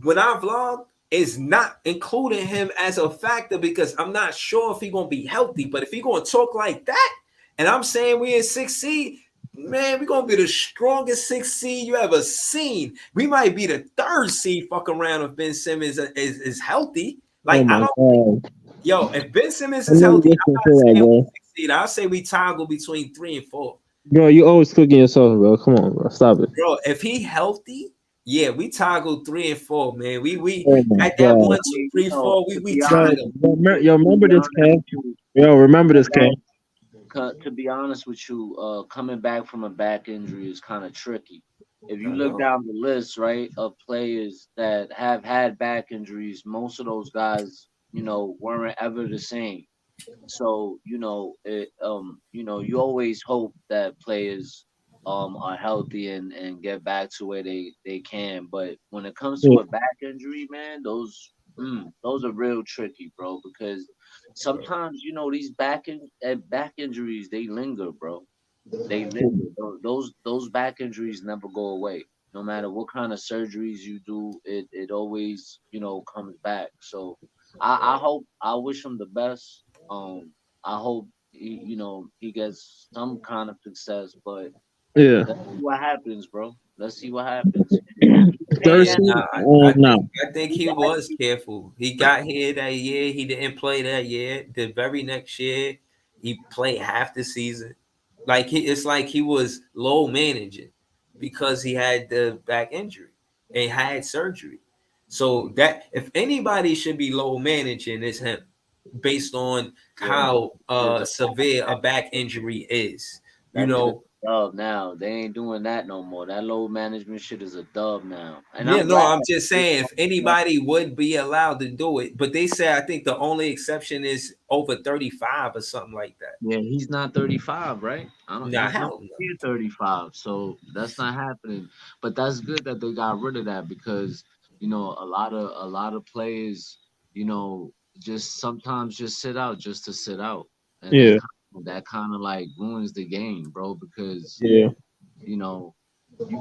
when I vlog is not including him as a factor because I'm not sure if he's gonna be healthy. But if he's gonna talk like that, and I'm saying we in 6 seed, man, we're gonna be the strongest 6 seed you ever seen. We might be the 3rd seed fucking around if Ben Simmons is healthy. Like I don't yo, if Ben Simmons is healthy, I'm not saying we 6 seed. I'll say we toggle between 3 and 4. Bro, you always cooking yourself, bro. Come on, bro. Stop it. Bro, if he healthy, yeah, we toggle 3 and 4, man. We Oh at that 1, 2, 3, 4, we toggle. Yo, remember this, Cam. Yo, remember this, Cam. To be honest with you, coming back from a back injury is kind of tricky. If you look down the list, right, of players that have had back injuries, most of those guys, weren't ever the same. So, you always hope that players are healthy and get back to where they can. But when it comes to a back injury, man, those are real tricky, bro, because sometimes these back injuries they linger, bro. They linger. Those back injuries never go away. No matter what kind of surgeries you do, it always comes back. So I wish him the best. I hope he gets some kind of success, but yeah, let's see what happens, bro. Let's see what happens. I think he was careful. He got here that year. He didn't play that year. The very next year, he played half the season. It's like he was low managing because he had the back injury and had surgery. So that if anybody should be low managing, it's him, based on how severe a back injury is. Dub now. They ain't doing that no more. That load management shit is a dub now. And I'm just saying if anybody would be allowed to do it, but they say I think the only exception is over 35 or something like that. Yeah, he's not 35, right? Hell no. 35, so that's not happening. But that's good that they got rid of that because a lot of players, just sometimes just sit out just to sit out. And that kind of like ruins the game, bro, because you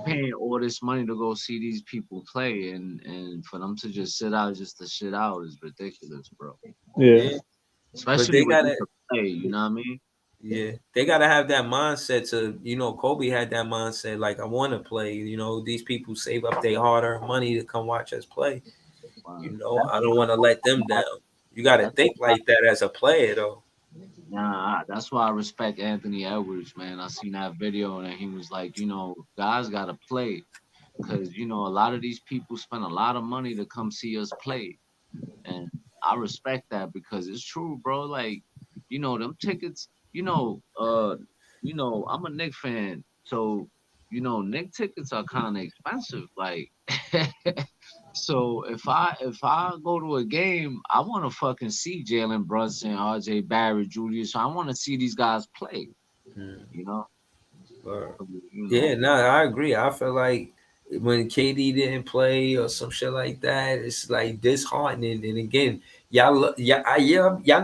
paying all this money to go see these people play and for them to just sit out just to shit out is ridiculous, bro. Especially when they play, you know what I mean? Yeah, they gotta have that mindset to, Kobe had that mindset, like I want to play. These people save up their hard-earned money to come watch us play. I don't want to let them down. You gotta think like that as a player, though. Nah, that's why I respect Anthony Edwards, man. I seen that video and he was like, guys gotta play. Because, a lot of these people spend a lot of money to come see us play. And I respect that because it's true, bro. Like, them tickets, I'm a Knicks fan. So, Knicks tickets are kind of expensive. Like, so if I go to a game, I want to fucking see Jalen Brunson, RJ Barrett, Julius. So I want to see these guys play. Yeah, no, I agree. I feel like when KD didn't play or some shit like that, it's like disheartening. And again, y'all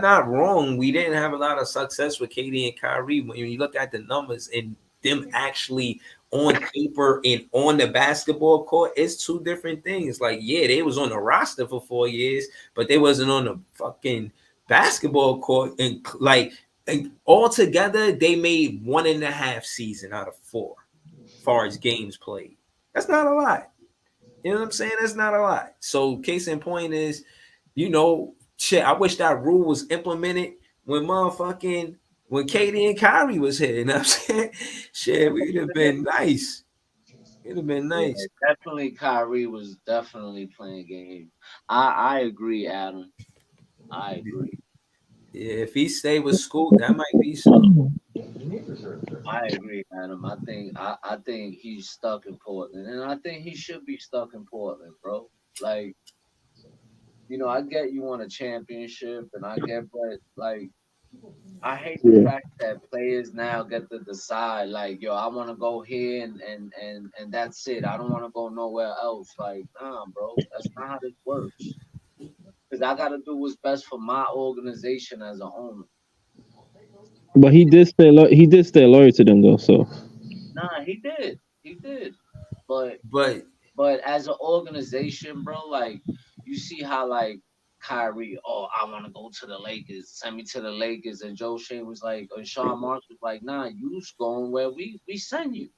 not wrong. We didn't have a lot of success with KD and Kyrie. When you look at the numbers and them actually on paper and on the basketball court, it's two different things. Like, yeah, they was on the roster for 4 years, but they wasn't on the fucking basketball court. And altogether, they made 1.5 season out of 4, as far as games played. That's not a lot. You know what I'm saying? That's not a lot. So, case in point is, shit. I wish that rule was implemented when Katie and Kyrie was here. You know what I'm saying? Shit, we'd have been nice. It'd have been Yeah, nice. definitely Kyrie was definitely playing game. I agree, Adam. I agree. Yeah, if he stayed with Scoot, that might be something. I agree, Adam. I think he's stuck in Portland, and I think he should be stuck in Portland, bro. Like, I get you want a championship, and I get, but like, I hate the Yeah. fact that players now get to decide, like, yo, I want to go here, and that's it. I don't want to go nowhere else. Like, nah, bro, that's not how this works. Because I got to do what's best for my organization as an owner. But he did stay loyal to them though. So Nah, he did. But But But as an organization, bro, like you see how like Kyrie, oh, I want to go to the Lakers, send me to the Lakers, and Joe Shane was like, and Sean Marks was like, nah, you's going where we send you,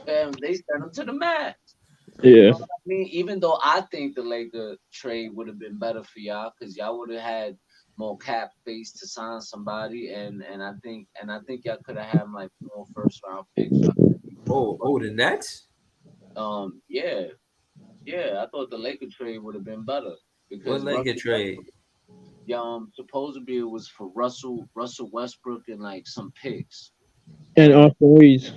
and they sent him to the Mavs. You yeah, know what I mean? Even though I think the Laker trade would have been better for y'all, because y'all would have had more cap space to sign somebody, and I think y'all could have had like more first round picks. the Nets. Yeah, yeah, I thought the Laker trade would have been better What because Laker Russell trade? Westbrook, supposedly it was for Russell Westbrook and like some picks. and And Austin Reeves.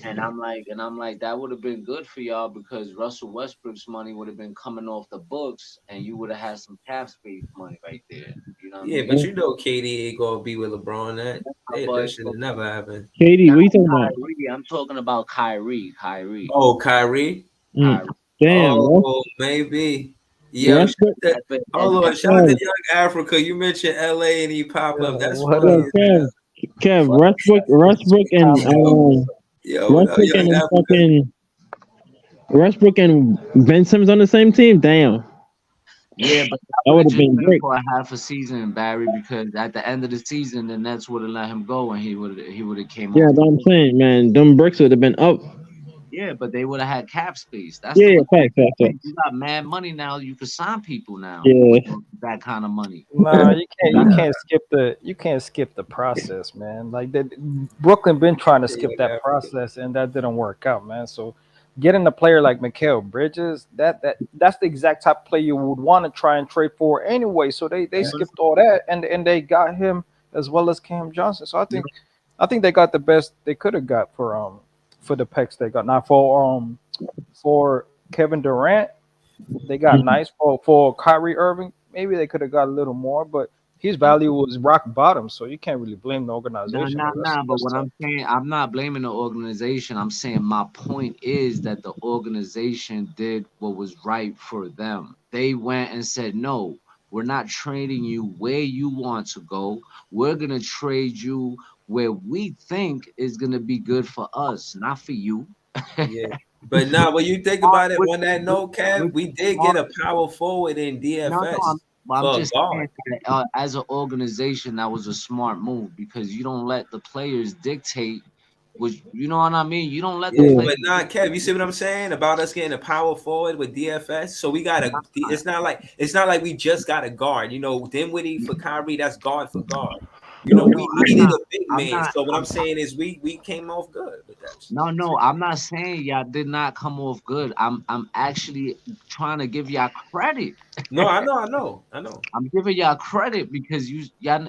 and I'm like that would have been good for y'all because Russell Westbrook's money would have been coming off the books and you would have had some cap space money right there. You know what I Yeah, mean? but KD ain't gonna be with LeBron. That But should have never happened. KD, not what you talking about? Kyrie. I'm talking about Kyrie. Oh, Kyrie. Mm. Kyrie. Damn, Oh, maybe. Yo, Westbrook. And hold on. Shout out to Kev, Young Africa. You mentioned LA and he pop up. That's What funny up? yo, as Kev, hell. Kev, what? Westbrook and Yo, what up, Westbrook Young and Africa? fucking Westbrook and Ben Simmons on the same team. Damn, Yeah, but that that would would have have just been been great. for a half a season, Barry, because at the end of the season, the Nets would have let him go, and he would have came Yeah, off but the I'm book. saying, man, them bricks would have been up. Yeah, but they would have had cap space. That's Yeah, the yeah, facts, ridiculous facts, thing. facts. You got mad money now. You can sign people now Yeah, with that kind of money. Nah, you can't. You That's can't skip the. You can't skip the process, man. Like that, Brooklyn been trying to skip Young that Africa. process, and that didn't work out, man. So, getting a player like Mikal Bridges, that's the exact type of player you would want to try and trade for anyway. So they skipped all that, and they got him as well as Cam Johnson. So I think they got the best they could have got for the picks they got. Now for Kevin Durant. They got Mhm. nice for Kyrie Irving. Maybe they could have got a little more, but his value was rock bottom, so you can't really blame the nah, organization. nah, Though. That's nah. But that's what tough. I'm saying, I'm not blaming the organization. I'm saying my point is that the organization did what was right for them. They went and said, no, we're not trading you where you want to go. We're gonna trade you where we think is gonna be good for us, not for you. Yeah. But now, when you think Smart- about it, which, on that which, note, Kev, which we is did get smart. a power forward in No, no, DFS I'm for a just saying guard. that as an organization, that was a smart move because you don't let the players dictate. Which you know what I mean. You don't let the Yeah, Yeah, players but not Kev. You see dictate. what I'm saying about us getting a power forward with DFS? So we got a. It's not like we just got a guard. Dinwiddie for Kyrie, that's guard for guard. No, We I'm needed not. a big I'm man. not. So what I'm saying is we came off good with that. No. I'm not saying y'all did not come off good. I'm actually trying to give y'all credit. No, I know. I'm giving y'all credit because y'all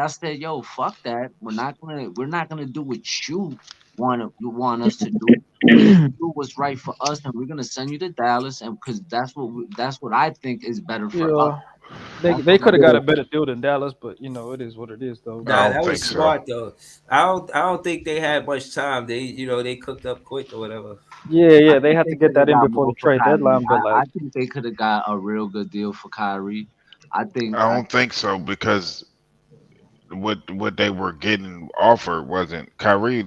said, yo, fuck that. We're not gonna do what you want us to do. We're gonna do what's right for us, and we're gonna send you to Dallas, and because that's what I think is better for us. Yeah, they That's they what could I'm have got yeah. a better deal than Dallas, but it is what it is, though. Nah, I don't that was think so. smart though. I don't think they had much time. They cooked up quick or whatever. Yeah, I yeah, they think had to they get could have that in got before more the for trade Kyrie. deadline. But I like, think they could have got a real good deal for Kyrie. I think I I don't think so because what they were getting offered wasn't Kyrie.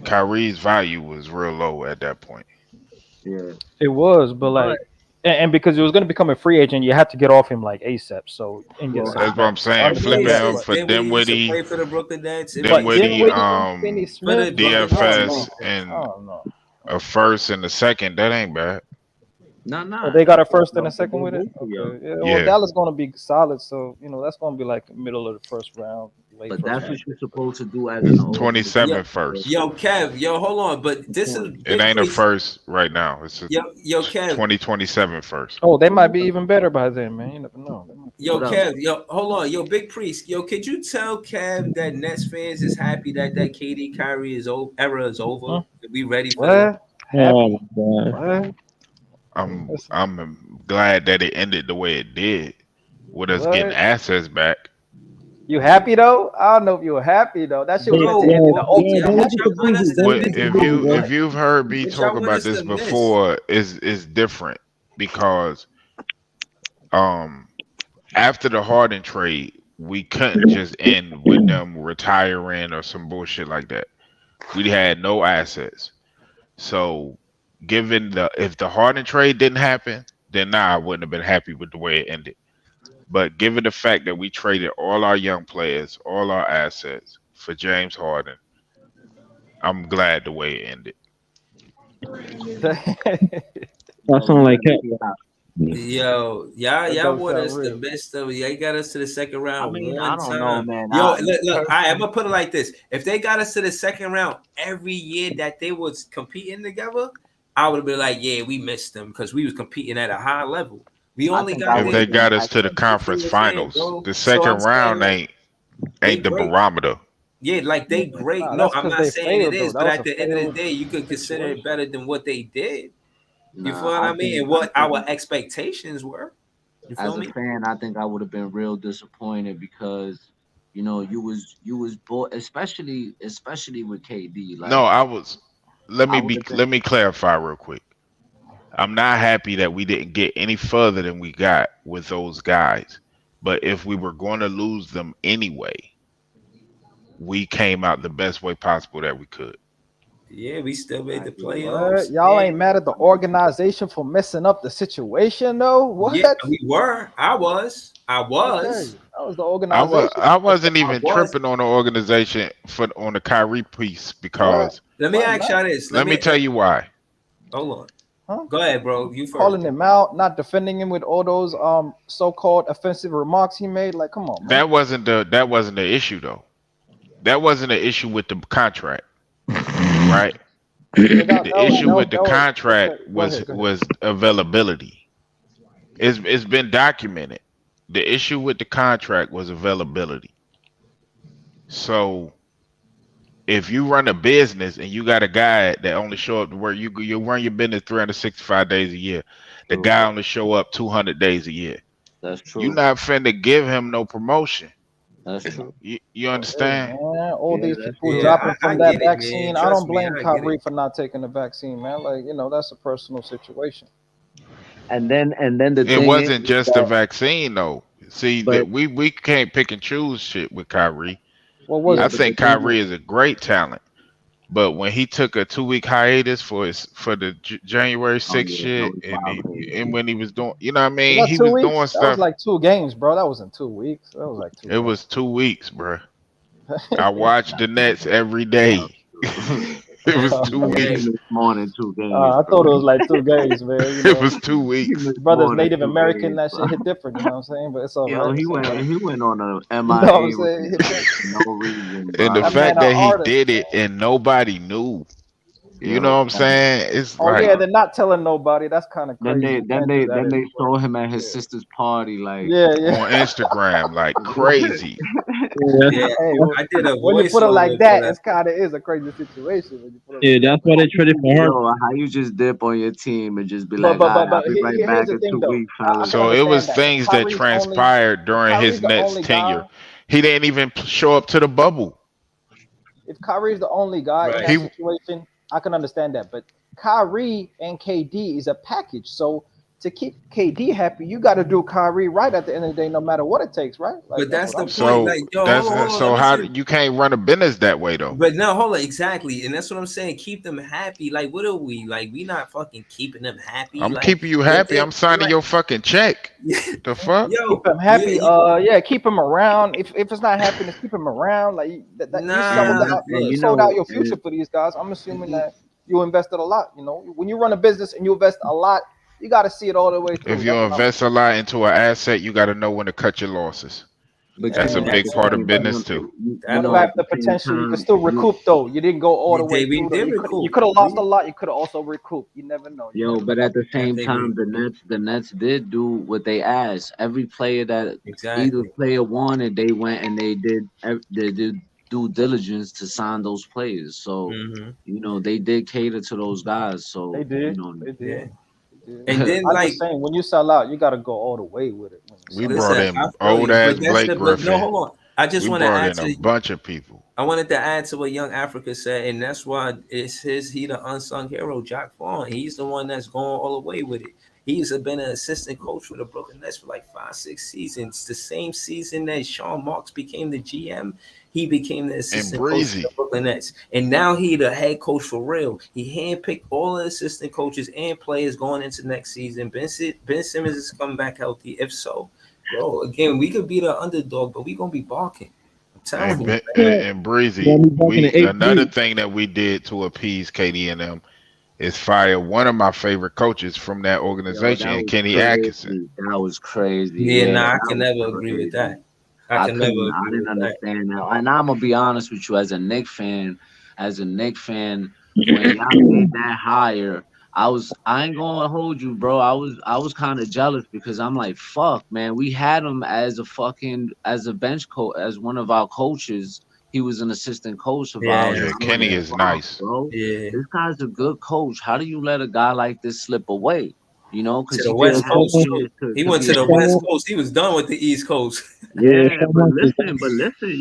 Kyrie's value was real low at that point. Yeah. It was, but But like, and because he was going to become a free agent, you had to get off him like ASAP, so and get well, something That's what back. I'm So I saying. understand Flipping Yeah, that, him since but for Dinwiddie used to Dinwiddie, play for the Brooklyn Nets, it made Dinwiddie, sense. Dinwiddie, Finney For the Smith, Brooklyn I Nets, it don't made know. DFS, sense. I and don't know. a first and a second. That ain't bad. Oh, they got a I first and a love the second with it. both of y'all. Okay, yeah. Well, Yeah. Dallas going to be solid, so that's going to be like middle of the first round, late But first that's round. what you're supposed to do as an It's organization. 27 first. Yo, Kev, yo, hold on, but this is It big ain't a priest. first right now. It's a Yo, Kev, 2027 first. Oh, they might be even better by then, man. You never know. They might be yo, What better. up? Kev, yo, hold on, yo, big priest, yo, could you tell Kev that Nets fans is happy that KD Kyrie era is over? Huh? We ready for the What? Oh Happy? my god. What? Listen, I'm glad that it ended the way it did, with us getting what? assets back. You happy though? I don't know if you were happy though. That shit Yo, was meant to bro? end in yo, the What, yo, ultimate don't what look happy. at y'all the want busy. us to Don't But look at miss, the if busy, bro? you bro. if you've heard me What talk y'all want about us this to miss? before, is different because um after the Harden trade, we couldn't just end with them retiring or some bullshit like that. We had no assets. So given the if the Harden trade didn't happen, then I wouldn't have been happy with the way it ended. But given the fact that we traded all our young players, all our assets for James Harden, I'm glad the way it ended. That Yo, sound like man, cat. yeah. Yo, That y'all don't want sound us to real. miss them. Y'all got us to the second I round mean, I one don't know, time. man. Yo, I look, I'm personally, gonna put it like this: if they got us to the second round every year that they was competing together, I would have been like, yeah, we missed them because we was competing at a high level. We I only think I got If would there they have been got us to the happy. you feel conference what I'm saying, finals, bro? the So second I'm saying round like they ain't the great. barometer. Yeah, like they great. Nah, No, that's I'm because not they saying it failed though. is, That but was at a the end of the failed day, you could consider it situation. better than what they did. You feel Nah, what I I mean? think And what our expectations were. You as feel a me? fan, I think I would have been real disappointed because you was bought, especially with KD. No, Like I was. I would have been. Let me clarify real quick. I'm not happy that we didn't get any further than we got with those guys. But if we were going to lose them anyway, we came out the best way possible that we could. Yeah, we still made I the hear you. What? playoffs. Y'all ain't mad at the organization for messing up the situation though? Yeah, What? we were. I was. I Okay, was. that was the organization I that messed up wasn't I even the was. tripping on the organization for on the Kyrie piece what? because Let me Why ask y'all not? this. let me tell you why. Hold on. Huh? Go ahead, bro. You first. Calling him out, not defending him with all those so-called offensive remarks he made. Like, come on, man. That wasn't the issue though. That wasn't the issue with the contract, right? Yeah, that, The that was issue that, was- with the that was contract okay. Go ahead, go ahead. was availability. It's been documented. The issue with the contract was availability. So if you run a business and you got a guy that only show up to work, you run your business 365 days a year. The True. guy only show up 200 days a year. That's You true. not finna give him no promotion. That's true. You But hey, understand? man, all Yeah, these that's people true. Yeah, dropping I from get that it, man. vaccine. I Trust don't me, blame I get it. Kyrie for not taking the vaccine, man. Like, that's a personal situation. And then the It thing is wasn't just the that, vaccine though. See but that we can't pick and choose shit with Kyrie. What was yeah, I it? but the think thing is, Kyrie is a great talent. But when he took a 2 week hiatus for the January oh 6th yeah, that shit, was and violated. when he was doing, you know what I Was mean, that he two was doing weeks? That was stuff. like 2 games, bro. That wasn't 2 weeks. That was like two It games. was 2 weeks, bruh. I watched the Nets every Yeah. day. It was He, two he Hey, weeks. missed more than 2 games, I thought bro. it was like 2 games, man. It was 2 weeks. He missed Brothers more than Native two American, games, that bro. shit hit different. You know what I'm saying? But it's all Yo, right. he It's all went right. he went on a You know what I'm MIA saying? Hit for different. no reason, And the bro. That man, fact an that he artist, did man. it and nobody knew, you know Yo, what I'm saying? It's Oh like yeah, they're not telling nobody. That's kind of then crazy. they You then can't do they that then they anymore. saw him at his Yeah, sister's party, like yeah, yeah. on Instagram, like crazy. Yeah, yeah, Hey, I did a when you put it like voiceover for that, that. it's kind of is a crazy situation when you put it yeah, like that. that's why they traded for Harden. how you just dip on your team and just be But like, but all but right, I'll but be right here's back the in thing two though. weeks, I fellas. can So it understand was that if things that transpired during his Kyrie's the Nets only guy. tenure. He didn't even show up to the bubble. If Kyrie's the only guy in Right. that He situation, I can understand that. But Kyrie and KD is a package. So to keep KD happy, you got to do Kyrie right at the end of the day, no matter what it takes, right? Like, But that's what the I'm point. saying. So Like, yo, that's hold on. Let so me how see. you can't run a business that way though. But no, hold on, exactly, and that's what I'm saying. Keep them happy. Like, what are we? Like, we not fucking keeping them happy. I'm Like, keeping you happy. I'm signing like, your fucking check. The fuck? Keep yo, him happy. Yeah, keep him around. If it's not happiness, keep him around. Like you sold nah. out. You you sold out know, your future for these guys. I'm assuming that you invested a lot. You know, when you run a business and you invest a lot, you got to see it all the way If through. you That's what I'm invest a saying. lot into an asset, you got to know when to cut your losses. but That's a at big the part of same business time, too. you That know, But at at the the same potential, you can time, still recoup though. You didn't go all the way we through. Though. did You recoup. could have lost a lot. You could have also recouped. You never know. You yo, never but know. at the I same think we time, the Nets did do what they asked. Every player that either exactly. player wanted, they went and they did due diligence to sign those players. So Mm-hmm. you know they did cater to those guys. They So you did. know, They did. Yeah, They did. and then I'm like, just saying, when you sell out, you got to go all the way with it. When you We sell brought out. listen, I in feel old you, but ass that's Blake the. But no, Griffin. hold on. I just We want to brought add in a to. bunch of people. I wanted to add to what Young Africa said, and that's why it's he the unsung hero, Jack Vaughn. He's the one that's going all the way with it. He's been an assistant coach for the Brooklyn Nets for like 5, 6 seasons. The same season that Sean Marks became the GM, he became the And assistant coach for Breezy. the Brooklyn Nets. And now he the head coach for real. He handpicked all the assistant coaches and players going into next season. Ben Simmons is coming back healthy. If so, bro, again, we could be the underdog, but we gonna be barking. I'm telling you, man. And Breezy, Got me back in we the eighth another grade. thing that we did to appease KD and them is fire one of my favorite coaches from that yo, organization, that and was Kenny Atkinson. crazy. That was crazy. Yeah, Yeah, nah, I that can was never agree with crazy. that. I can never I agree didn't with that. understand that. And I'm gonna be honest with you, as a Knick fan, when y'all made that hire, I ain't gonna hold you, bro. I was kind of jealous because I'm like, fuck, man, we had him as a bench coach, as one of our coaches. He was an assistant coach of ours. Yeah, Yeah, And I'm like, Kenny yeah, is fuck, nice. bro, yeah. this guy's a good coach. How do you let a guy like this slip away? You know, To because the he didn't West have Coast Sean, too. years to, He to went be to a the head West Sean, Coast. He was done with the East Coast. yeah, yeah, Sean Marks is nice. but listen,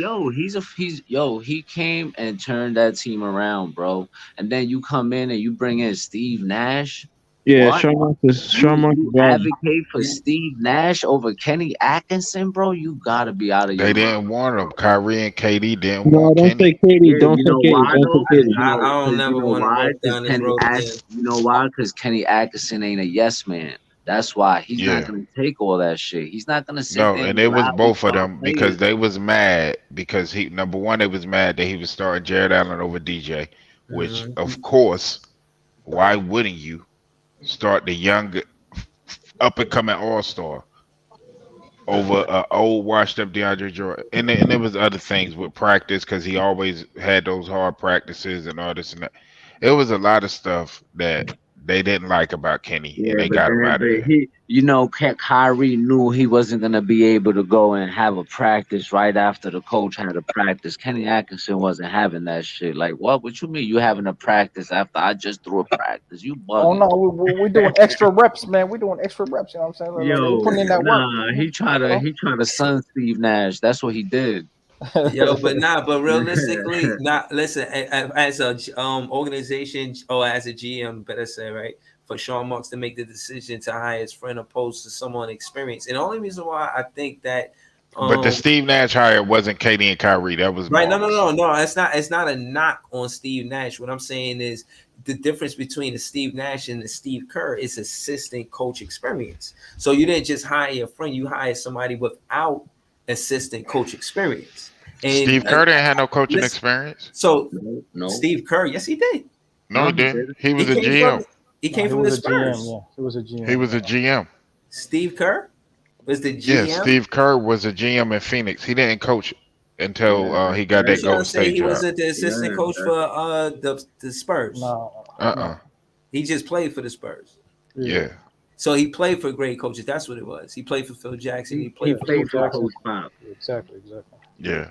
yo, he came and turned that team around, bro. And then you come in and you bring in Steve Nash. Yeah, What? Sean Marks You is bad. advocate for Steve Nash over Kenny Atkinson, bro? You gotta be out of your They mind. didn't want him. Kyrie and KD didn't No, want don't say Kenny. Katie. Yeah, Don't you say know Katie. why Don't say though? Katie. I don't You never know want to why? go down this road again. You know why? Because Kenny Atkinson ain't a yes man. That's why he's not Yeah. gonna take all that shit. He's not gonna sit No, there and and it was rally both of star them because players. they was mad because he number one, they was mad that he was starting Jared Allen over DJ, which Mhm. of course, why wouldn't you start the young up and coming all star over old washed up DeAndre Jordan? And there was other things with practice because he always had those hard practices and all this and that. It was a lot of stuff that they didn't like about Kenny, and Yeah, they got him out of but there. Kyrie knew he wasn't gonna be able to go and have a practice right after the coach had a practice. Kenny Atkinson wasn't having that shit. Like, what? What you mean you having a practice after I just threw a practice? You Oh bugging? no, we're doing extra reps, man. We're doing extra reps. You know what I'm saying? We're Yo, putting in that work. nah, You he tried to sun Steve Nash. That's what he did. Yo, know? but realistically, not listen as a organization or as a GM, better say, right, for Sean Marks to make the decision to hire his friend opposed to someone experienced. And the only reason why I think that But the um Steve Nash hire wasn't KD and Kyrie. That was right, Marks. no, it's not a knock on Steve Nash. What I'm saying is the difference between the Steve Nash and the Steve Kerr is assistant coach experience. So you didn't just hire a friend, you hired somebody without assistant coach experience. And Steve Kerr didn't have no coaching listen, experience. so No, Steve Kerr, yes, he did. No, no, he he didn't. did. He He was a came from GM. he No, came he from the was a GM. Spurs. Yeah, he was a He GM. was a GM. Steve Kerr was the Yeah, GM. Steve Kerr was a GM in Phoenix. He didn't coach until Yeah, he got You that that's trying Golden to say State he job. wasn't the assistant coach yeah. for the Spurs? No, Uh-uh. no. He just played for the Spurs. Yeah. Yeah. So he played for great coaches. That's what it was. He played for Phil Jackson. He He played Yeah, for Phil played Coach for Pop. Jackson. Coach Pop. Exactly. Yeah.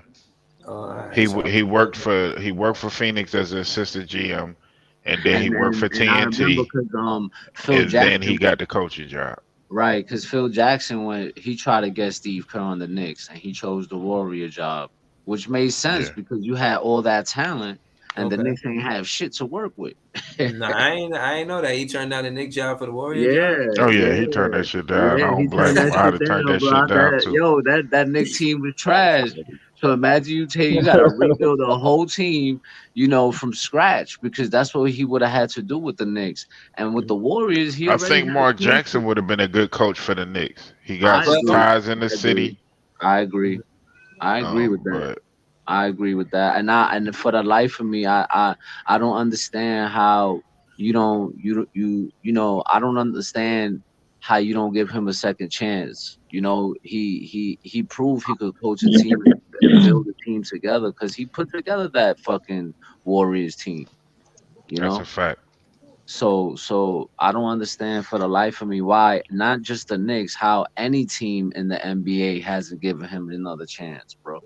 All right, so He worked for Phoenix as an assistant GM, and then he And worked for I remember TNT, because Phil and then he Jackson. got the coaching job. Right, because Phil Jackson he tried to get Steve Kerr on the Knicks, and he chose the Warrior job, which made sense Yeah. because you had all that talent, and the Okay. Knicks ain't have shit to work with. Nah, I ain't know that. He turned down the Nick job for the Warrior Yeah, job. Oh yeah, yeah, he turned that shit down. I yeah. He don't turned blame that him. I'd shit have turned down, that bro. shit down too. That Knicks team was trash. So imagine you got to rebuild a whole team, from scratch, because that's what he would have had to do with the Knicks. And with the Warriors, he I already think had Mark pieces. Jackson would have been a good coach for the Knicks. He got I some agree. ties in the I city. agree. I agree with that. But I agree with that. And for the life of me, I don't understand how you don't I don't understand how you don't give him a second chance. He proved he could coach a team and build a team together, because he put together that fucking Warriors team. that's a fact. So I don't understand for the life of me why not just the Knicks, how any team in the NBA hasn't given him another chance, bro.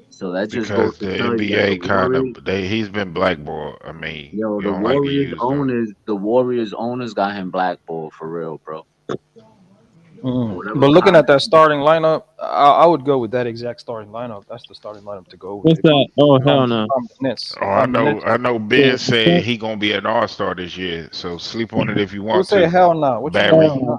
So that just goes Because to the tell you that NBA kind of he's been blackballed. I mean, you don't like to use them. The Warriors owners got him blackballed for real, bro. But looking at that starting lineup, I would go with that exact starting lineup. That's the starting lineup to go with. What's that? Oh hell no. I'm the Nets. Oh, I'm the Nets. I know. Ben said he gonna be an all-star this year. So sleep on it if you Who want say to. hell no? What you Barry, mean?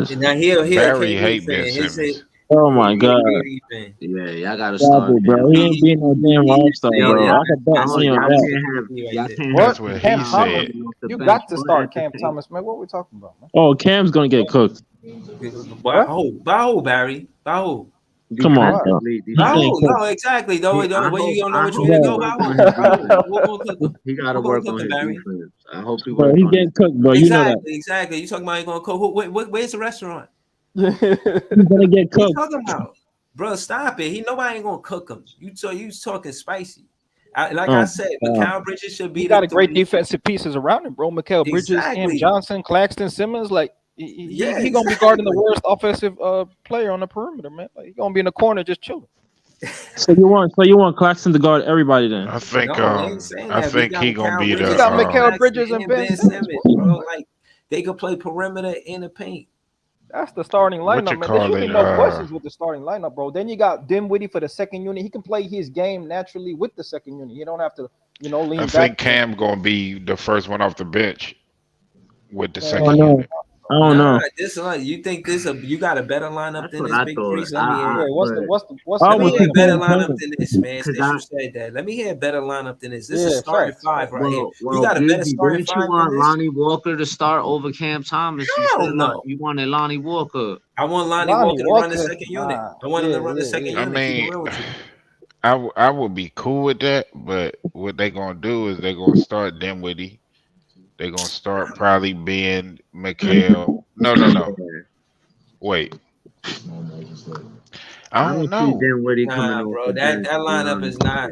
And now he a Barry KD hate Ben fan. Simmons. Oh my god. KD fan. Yeah, y'all gotta Stop start. it, bro. He ain't being no damn all-star, Yo, bro. y'all, I could bet money on y'all that. can't have y'all can't What? have That's what Cam he Thomas? said. coming off the You bench, got to but start at the Cam same- Thomas, man. What are we talking about, man? Oh, Cam's gonna get cooked. By who, Barry? By who? Come on, bro. defensively, He By getting who? cooked. No, exactly. Though, I where you don't know hope which way to go. By work who? on his By who? defense. Who gonna cook him? He got to Who gonna work cook on him, his Barry? defense. I hope he Bro, works he on his getting cooked, bro. You know that. Exactly. You talking about he gonna cook? Where's the restaurant? He's gonna get What you cooked. talking about, bro? Stop it. Nobody ain't gonna cook him. You talking spicy. Like I Oh said, god. Mikal Bridges should be He the got a great 3. defensive pieces around him, bro. Mikal Bridges, Cam Exactly. Johnson, Claxton, Simmons. Like he Yeah, gonna be guarding the worst offensive player on the perimeter, man. Like he gonna be in the corner just chilling. So you want Claxton to guard everybody then? I think No, I ain't saying I that. We think got he gonna Mikal be You Bridges, got the Mikal Claxton, Bridges and and Ben Ben Simmons, Simmons, bro. bro. Like they could play perimeter in the paint. That's the starting what lineup, you man. There call should be it. no questions with the starting lineup, bro. Then you got Dinwiddie for the second unit. He can play his game naturally with the second unit. You don't have to, lean I back. think Cam gonna be the first one off the bench with the I second don't know. unit. I don't know. You think you got a better lineup That's than what this I Big thought. Priest? Let me hear. Yeah, what's I Let me would hear a think better Cam lineup playing. than this, man. Cause Since you said that, let me hear a better lineup than this. This is Yeah, starting facts. five right here. You well, got a better Busy, starting didn't you five than want this? Lonnie Walker to start over Cam Thomas? You Hell said no. you wanted Lonnie Walker. I want Lonnie Lonnie Walker to run the Walker, second unit. nah. I want him to Yeah, run the yeah, second yeah. I unit. Keep it mean, real with you. I would be cool with that, but what they gonna do is they gonna start Dinwiddie. They gonna start probably being Mikal. No. Wait. I don't see know. Dinwiddie coming Nah, off bro, the that bench. lineup is not.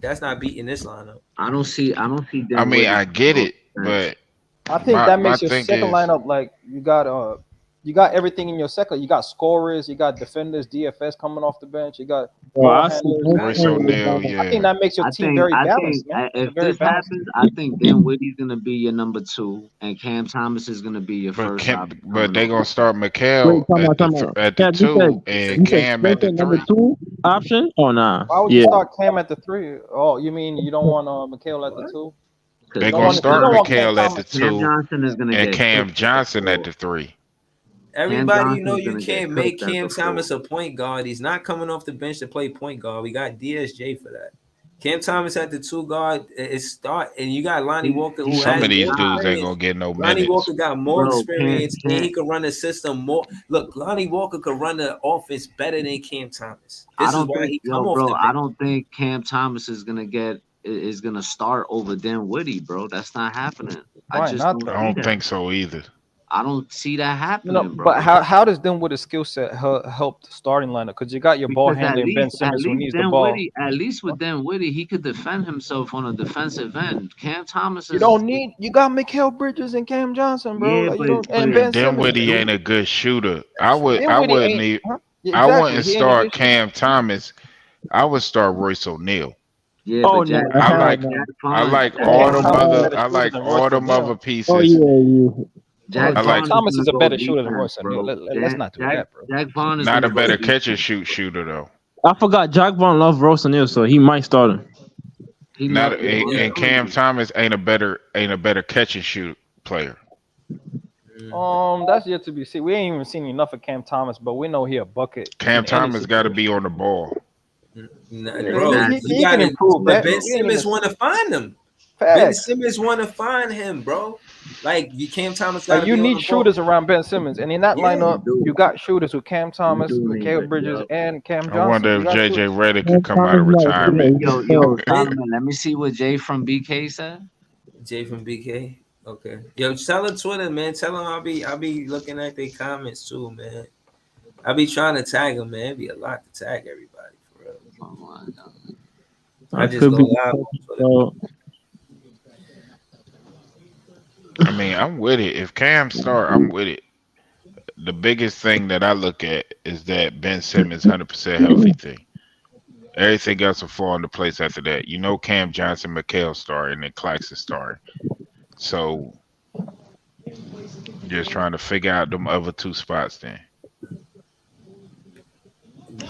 That's not beating this lineup. I don't see Dinwiddie. I mean, I get coming off it, the bench. but I think that my makes your thing second is lineup like you got everything in your second. You got scorers, you got defenders, DFS coming off the bench. You got Bro, ball I see handlers. no Royce point with O'Neal. that. I think Yeah, that makes your I team very balanced, man. It's a if very this balanced. happens, I think Dinwiddie's gonna be your number 2, and Cam Thomas is gonna be your first option. but they gonna start Wait, Mikal time out. at the Cam, you 2 said and Cam at the Spencer number 3. 2 option? Oh nah. Why would you Yeah. start Cam at the 3? Oh, you mean you don't want Mikal at the 2? Because They You don't gonna want start Cam Mikal at the Thomas. Cam 2 Johnson is gonna and get Cam cooked. Johnson at the 3. Everybody, you Johnson's gonna can't get make cooked at Cam the Thomas 4. a point guard. He's not coming off the bench to play point guard. We got DSJ for that. Cam Thomas at the 2 guard is start, and you got Lonnie Walker who Some has of these more dudes ain't experience. gonna get no Lonnie minutes. Walker got more Bro, experience, and he could run the system more. Look, Lonnie Walker could run the offense better than Cam Thomas. This I is don't why think, he come off the I bench. don't think Cam Thomas is gonna start over Dinwiddie, bro. That's not happening. Why I just not, don't though? I see don't that. think so either. I don't see that happening, bro. But how does Dinwiddie's skill set help the starting lineup? Because you got your ball Because handler Ben Simmons who needs the ball. At least with Dinwiddie, he could defend himself on a defensive end. Cam Thomas You is don't need. You got Mikal Bridges and Cam Johnson, bro. Yeah, Like, you but- don't, and but Ben Simmons. Dinwiddie ain't a good shooter. I Dinwiddie wouldn't ain't- even. huh? Yeah, I exactly. wouldn't He ain't a start good shooter. Cam Thomas. I would start Royce O'Neal. Yeah, Oh but no. Jack, I like Jack I Vaughn- like Jack all Cam them Thomas is a other better I shooter like than all Royce them O'Neal. other pieces. Oh yeah, you. Jack I Vaughn like- is Thomas is gonna a better go shooter than defense, Royce O'Neal. bro. Let's not do that, bro. Jack Vaughn is Not a gonna go better defense. catch and shoot shooter though. I forgot Jack Vaughn loves Royce O'Neal, so he might start him. He Not never Yeah, and was. Cam Thomas ain't a better catch and shoot player. That's yet to be seen. We ain't even seen enough of Cam Thomas, but we know he a bucket Cam in any Thomas got to be situation. on the ball. Nah, Yeah, bro, you he can gotta. improve But that, Ben but we ain't even Simmons want to find him. Ben facts. Simmons want to find him, bro. Like you, Cam Thomas got Like to you be on need the ball. shooters around Ben Simmons, and in that Yeah, You lineup, do. you got shooters with Cam You Thomas, do need Mikal it. Bridges, Yo, and Cam I Johnson. wonder You if got JJ shooters. Redick could come out of retirement. yo, Solomon, let me see what Jay from BK said. Jay from BK. Okay, yo, tell her Twitter, man. Tell them I'll be looking at their comments too, man. I be trying to tag them, man. It'd be a lot to tag everybody for real. Oh my God. I I just could go be live on Twitter. so I mean, I'm with it. If Cam start, I'm with it. The biggest thing that I look at is that Ben Simmons 100% healthy thing. Everything else will fall into place after that. You know, Cam Johnson, Mikal start, and then Claxton start. So just trying to figure out them other two spots then.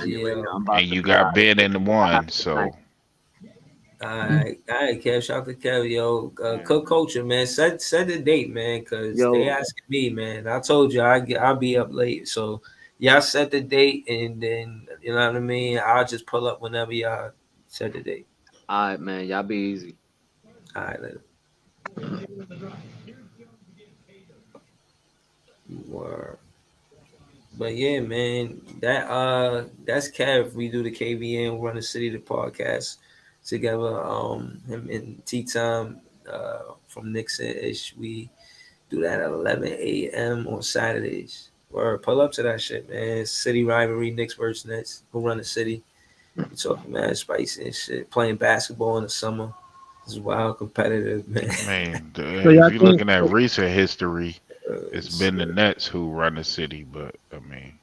Yeah. I'm about And to you go out. got Ben in the one, so All right, Kev. Shout out to Kev, yo. Cook culture, man. Set the date, man, because they Yo, asking me, man. I told you I'll be up late, so y'all set the date, and then you know what I mean. I'll just pull up whenever y'all set the date. all right, man. Y'all be easy. All right, later. Word. But yeah, man, that's Kev. We do the KVN Run the City the podcast together. Him and Tea Time from Nixon ish. We do that at 11 a.m. on Saturdays. Or pull up to that shit, man. City rivalry, Knicks versus Nets. Who run the city? We talking mad spicy and shit. Playing basketball in the summer. It's wild competitive, man. I mean, so if y'all you're think looking at recent history, it's been the Shit. Nets who run the city. But I mean,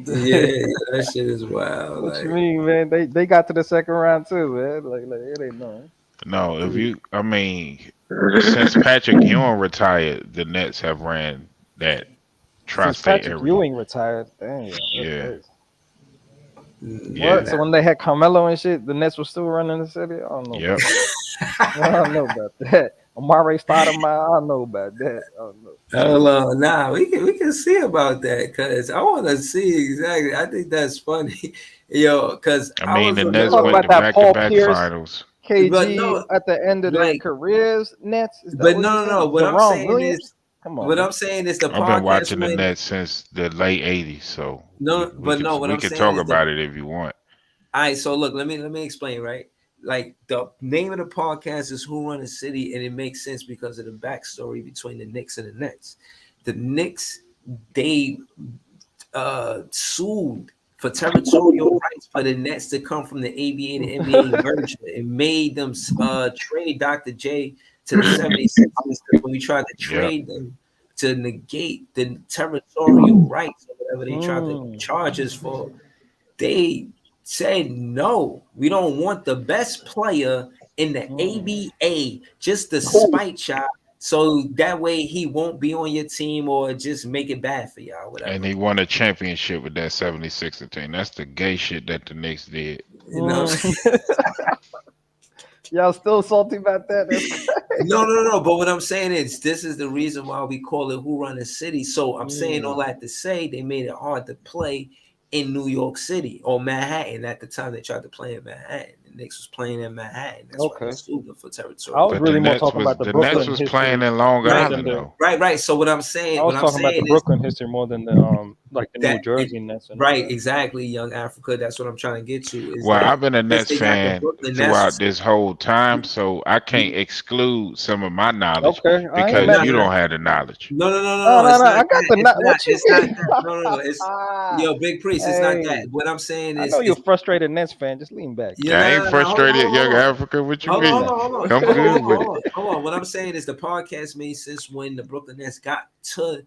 Yeah, that shit is wild. What you Like, mean, man? They got to the second round too, man. Like it ain't nothing. no, I mean, since Patrick Ewing retired, the Nets have ran that Since tri-state Patrick area. Ewing retired, damn, that's Yeah, crazy. yeah, What? So when they had Carmelo and shit, the Nets were still running the city. I don't know yep. about that. I don't know about that. Amare Stoudemire, I don't know about that. I don't know. hello, nah, we can see about that because I want to see exactly. I think that's funny, yo. Because I I mean, was the You Nets remember, talking went about to that Paul back-to-back Pierce, finals. but KG no, at the end of their like, careers, Nets? Is that but what you're no, no, no. saying? What I'm Deron saying Williams? is, Come on, what man. I'm saying is the I've been podcast watching the when Nets since the late '80s, so no, but no, what we I'm could saying talk is the. about it if you want. All right, so look, let me explain, right? Like the name of the podcast is Who Run the City, and it makes sense because of the backstory between the Knicks and the Nets. The Knicks, they sued for territorial rights for the Nets to come from the ABA to NBA merger. It made them trade Dr. J to the 76ers because when we tried to Yep. trade them to negate the territorial rights or whatever they tried to Mm. charge us for, they said no, we don't want the best player in the ABA, just the spite shot, so that way he won't be on your team or just make it bad for y'all, whatever. And he won a championship with that 76er team. That's the gay shit that the Knicks did. You know. Y'all still salty about that? That's crazy. No. But what I'm saying is, this is the reason why we call it Who Run the City. So I'm saying all that to say they made it hard to play in New York City or Manhattan. At the time they tried to play in Manhattan. The Knicks was playing in Manhattan. That's why they sued them for territory. I was But really the more Nets talking was about the the Brooklyn Nets was history playing in Long more Island than the. though. Right. So what I'm I saying, was talking about the is Brooklyn history more than the like the New that Jersey Nets. And right, exactly, Young Africa. That's what I'm trying to get to. Is Well, that I've been a since Nets they got the fan Brooklyn throughout Nets. this whole time, so I can't exclude some of my knowledge Okay, I ain't because mad you at don't that. have the knowledge. No. No, It's not I got that. the It's not. what you It's not mean? that. No. It's yo, Big Priest. It's not that. Hey, What I'm saying I is, know you're a frustrated Nets fan. Just lean back. you I ain't know. frustrated, Young Africa. What you mean? I'm good with it. Hold on. What I'm saying is the podcast made sense when the Brooklyn Nets got to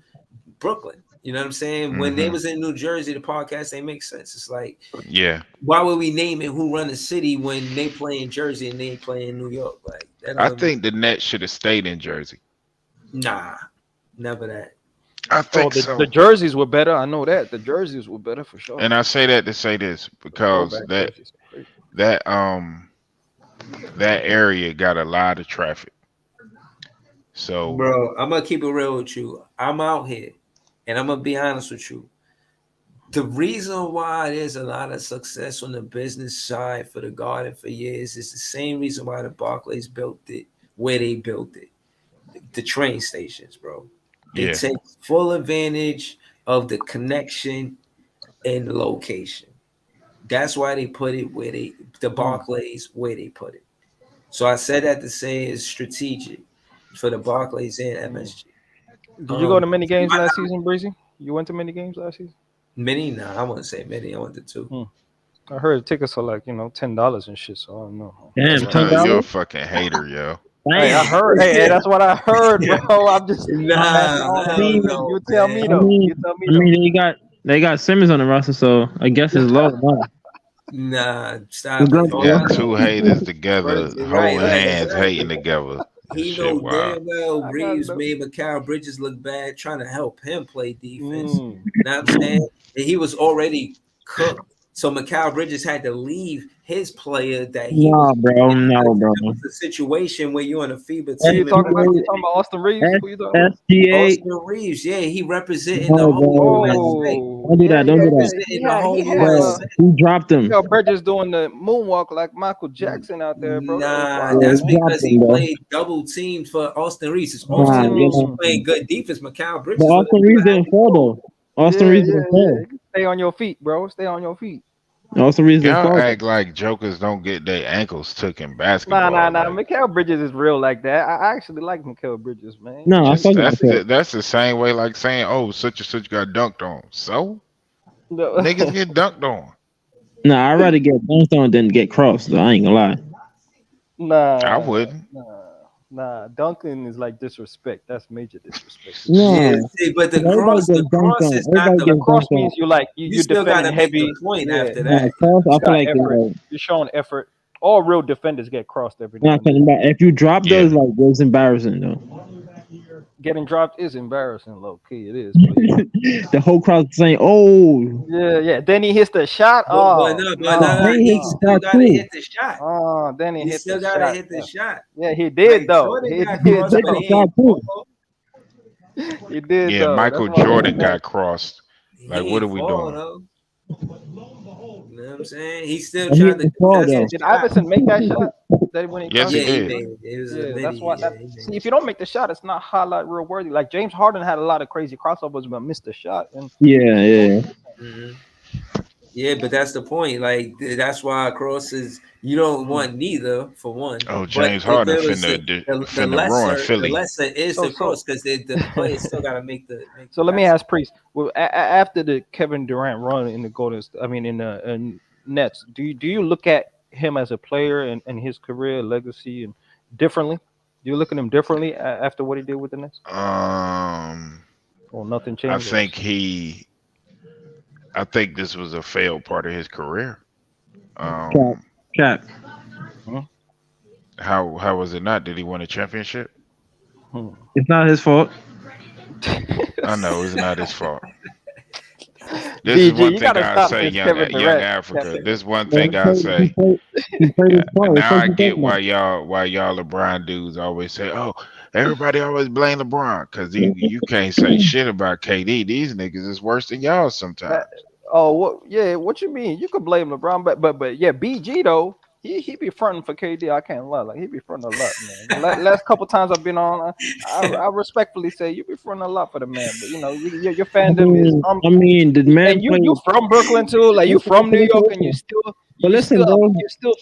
Brooklyn. You know what I'm saying? When they Hmm. was in New Jersey, the podcast they make sense. It's like, Yeah, why would we name it Who Run the City when they play in Jersey and they play in New York? Like that I don't make think the Nets should have stayed in Jersey. nah, never that. I Oh, think the so. jerseys were better. I know that the jerseys were better for sure. And I say that to say this The because throwback jerseys are crazy. that that area got a lot of traffic. So, Bro, I'm gonna keep it real with you. I'm out here, and I'm gonna be honest with you. The reason why there's a lot of success on the business side for the Garden for years is the same reason why the Barclays built it where they built it. The train stations, bro. They yeah, take full advantage of the connection and the location. That's why they put it where the Barclays where they put it. So I said that to say it's strategic for the Barclays and MSG. Did you go to many games why last not? season, Breezy? You went to many games last season? Many? Nah, I wouldn't say many. I went to two. I heard tickets are like $10 and shit. So I don't know. Damn, you're a $10. fucking hater, yo. Hey, I heard. Hey, that's what I heard, bro. I'm just. I'm asking all the hell people. no, You tell me man. though. You tell me I though. mean, they got Simmons on the roster, so I guess it's low. Nah, stop It's it. gonna You be got low. two haters together, Right, holding like I hands, said, hating together. That he shit know wild. damn well I got Reeves no- made Mikal Bridges look bad trying to help him play defense. Mm. You know what I'm saying? And he was already cooked. So Mikal Bridges had to leave his player that he Nah, was bro. No, because bro. it was a situation where you're on a FIBA Who you team. talking about? You talking about Austin Reeves? Who you talking about? SGA. Austin Reeves, yeah, he representing No, the whole bro. USA. Oh, Don't do that. Don't yeah. do that. He Representing the whole had Bro, USA. he dropped him. Bridges doing the moonwalk like Michael Jackson out there, bro. That was Nah, wild, Yeah, that's man. he dropped because he him, bro. played double teamed for Austin Reeves. It's Nah, Austin Reeves you playing know. good defense. Mikal But Bridges looked Austin like Reeves he had didn't fall, though. Austin Reeves didn't fall. Stay on your feet, bro. Stay on your feet. Austin Reeves didn't Y'all fall, act though. like jokers don't get their ankles took in Nah. basketball. Like Mikal Bridges is real like that. I actually like Mikal Bridges, man. No, I just fuck with Mikal. that's the same way like saying, oh, such and such got dunked on. So No. niggas get dunked on. Nah, I'd rather get dunked on than get crossed, though. I ain't gonna lie. I Nah, wouldn't. Duncan is like disrespect. That's major disrespect. Yeah, No. see, but the Everybody cross gets dunked on. is not Everybody the gets Cross dunked on. means you like you you still got defending to make heavy. the point Yeah, after Nah, that. cross, I you feel got like effort. You're showing effort. All real defenders get crossed every now nah, and then. if you drop Yeah. those, like, it's embarrassing, though. Getting dropped is embarrassing, low key. It is. But yeah. The whole crowd saying, "Oh, Yeah. Then he hits the shot. But no, he he hit the still shot got to too." hit the shot. Oh, then he He hit still the got to shot. hit the shot. Yeah, he did Like though. Jordan He got did crossed, hit but the he shot ain't too. fall. He did Yeah, though. Michael That's why Jordan I'm got crossed. Like, He what are ain't we fall doing? though. You know what I'm saying? He still He trying hit to the ball, contest though. the Did shot. Iverson make that shot? That when he Yes, he Yeah, he did. made it. It was a Yeah, mini. that's why. Yeah, he made See, it. if you don't make the shot, it's not highlight real worthy. Like James Harden had a lot of crazy crossovers, but missed the shot. And Yeah. Mhm. Yeah, but that's the point. Like that's why crosses you don't want neither for one. Oh, But James if Harden it was finna ruin the Philly. lesser is So the cross because the players still got to make the. so let me ask Priest. Well, after the Kevin Durant run in the in the Nets, do you look at him as a player and his career legacy and differently? Do you look at him differently after what he did with the Nets? Or nothing I changed? think this was a failed part of his career. Cap. How was it not? Did he win a championship? It's not his fault. I know it's not his fault. This is one thing I say, young Africa. This one thing I say. He played his part. Now I get why y'all LeBron dudes always say, "Oh, everybody always blame LeBron," because you can't say shit about KD. These niggas is worse than y'all sometimes. What you mean? You could blame LeBron, but yeah, BG though. He be fronting for KD. I can't lie. Like he be fronting a lot, man. Last couple times I've been on, I respectfully say you be fronting a lot for the man. But you know, your fandom is. I mean, did man and play? You from Brooklyn too? Like you from New York, and you still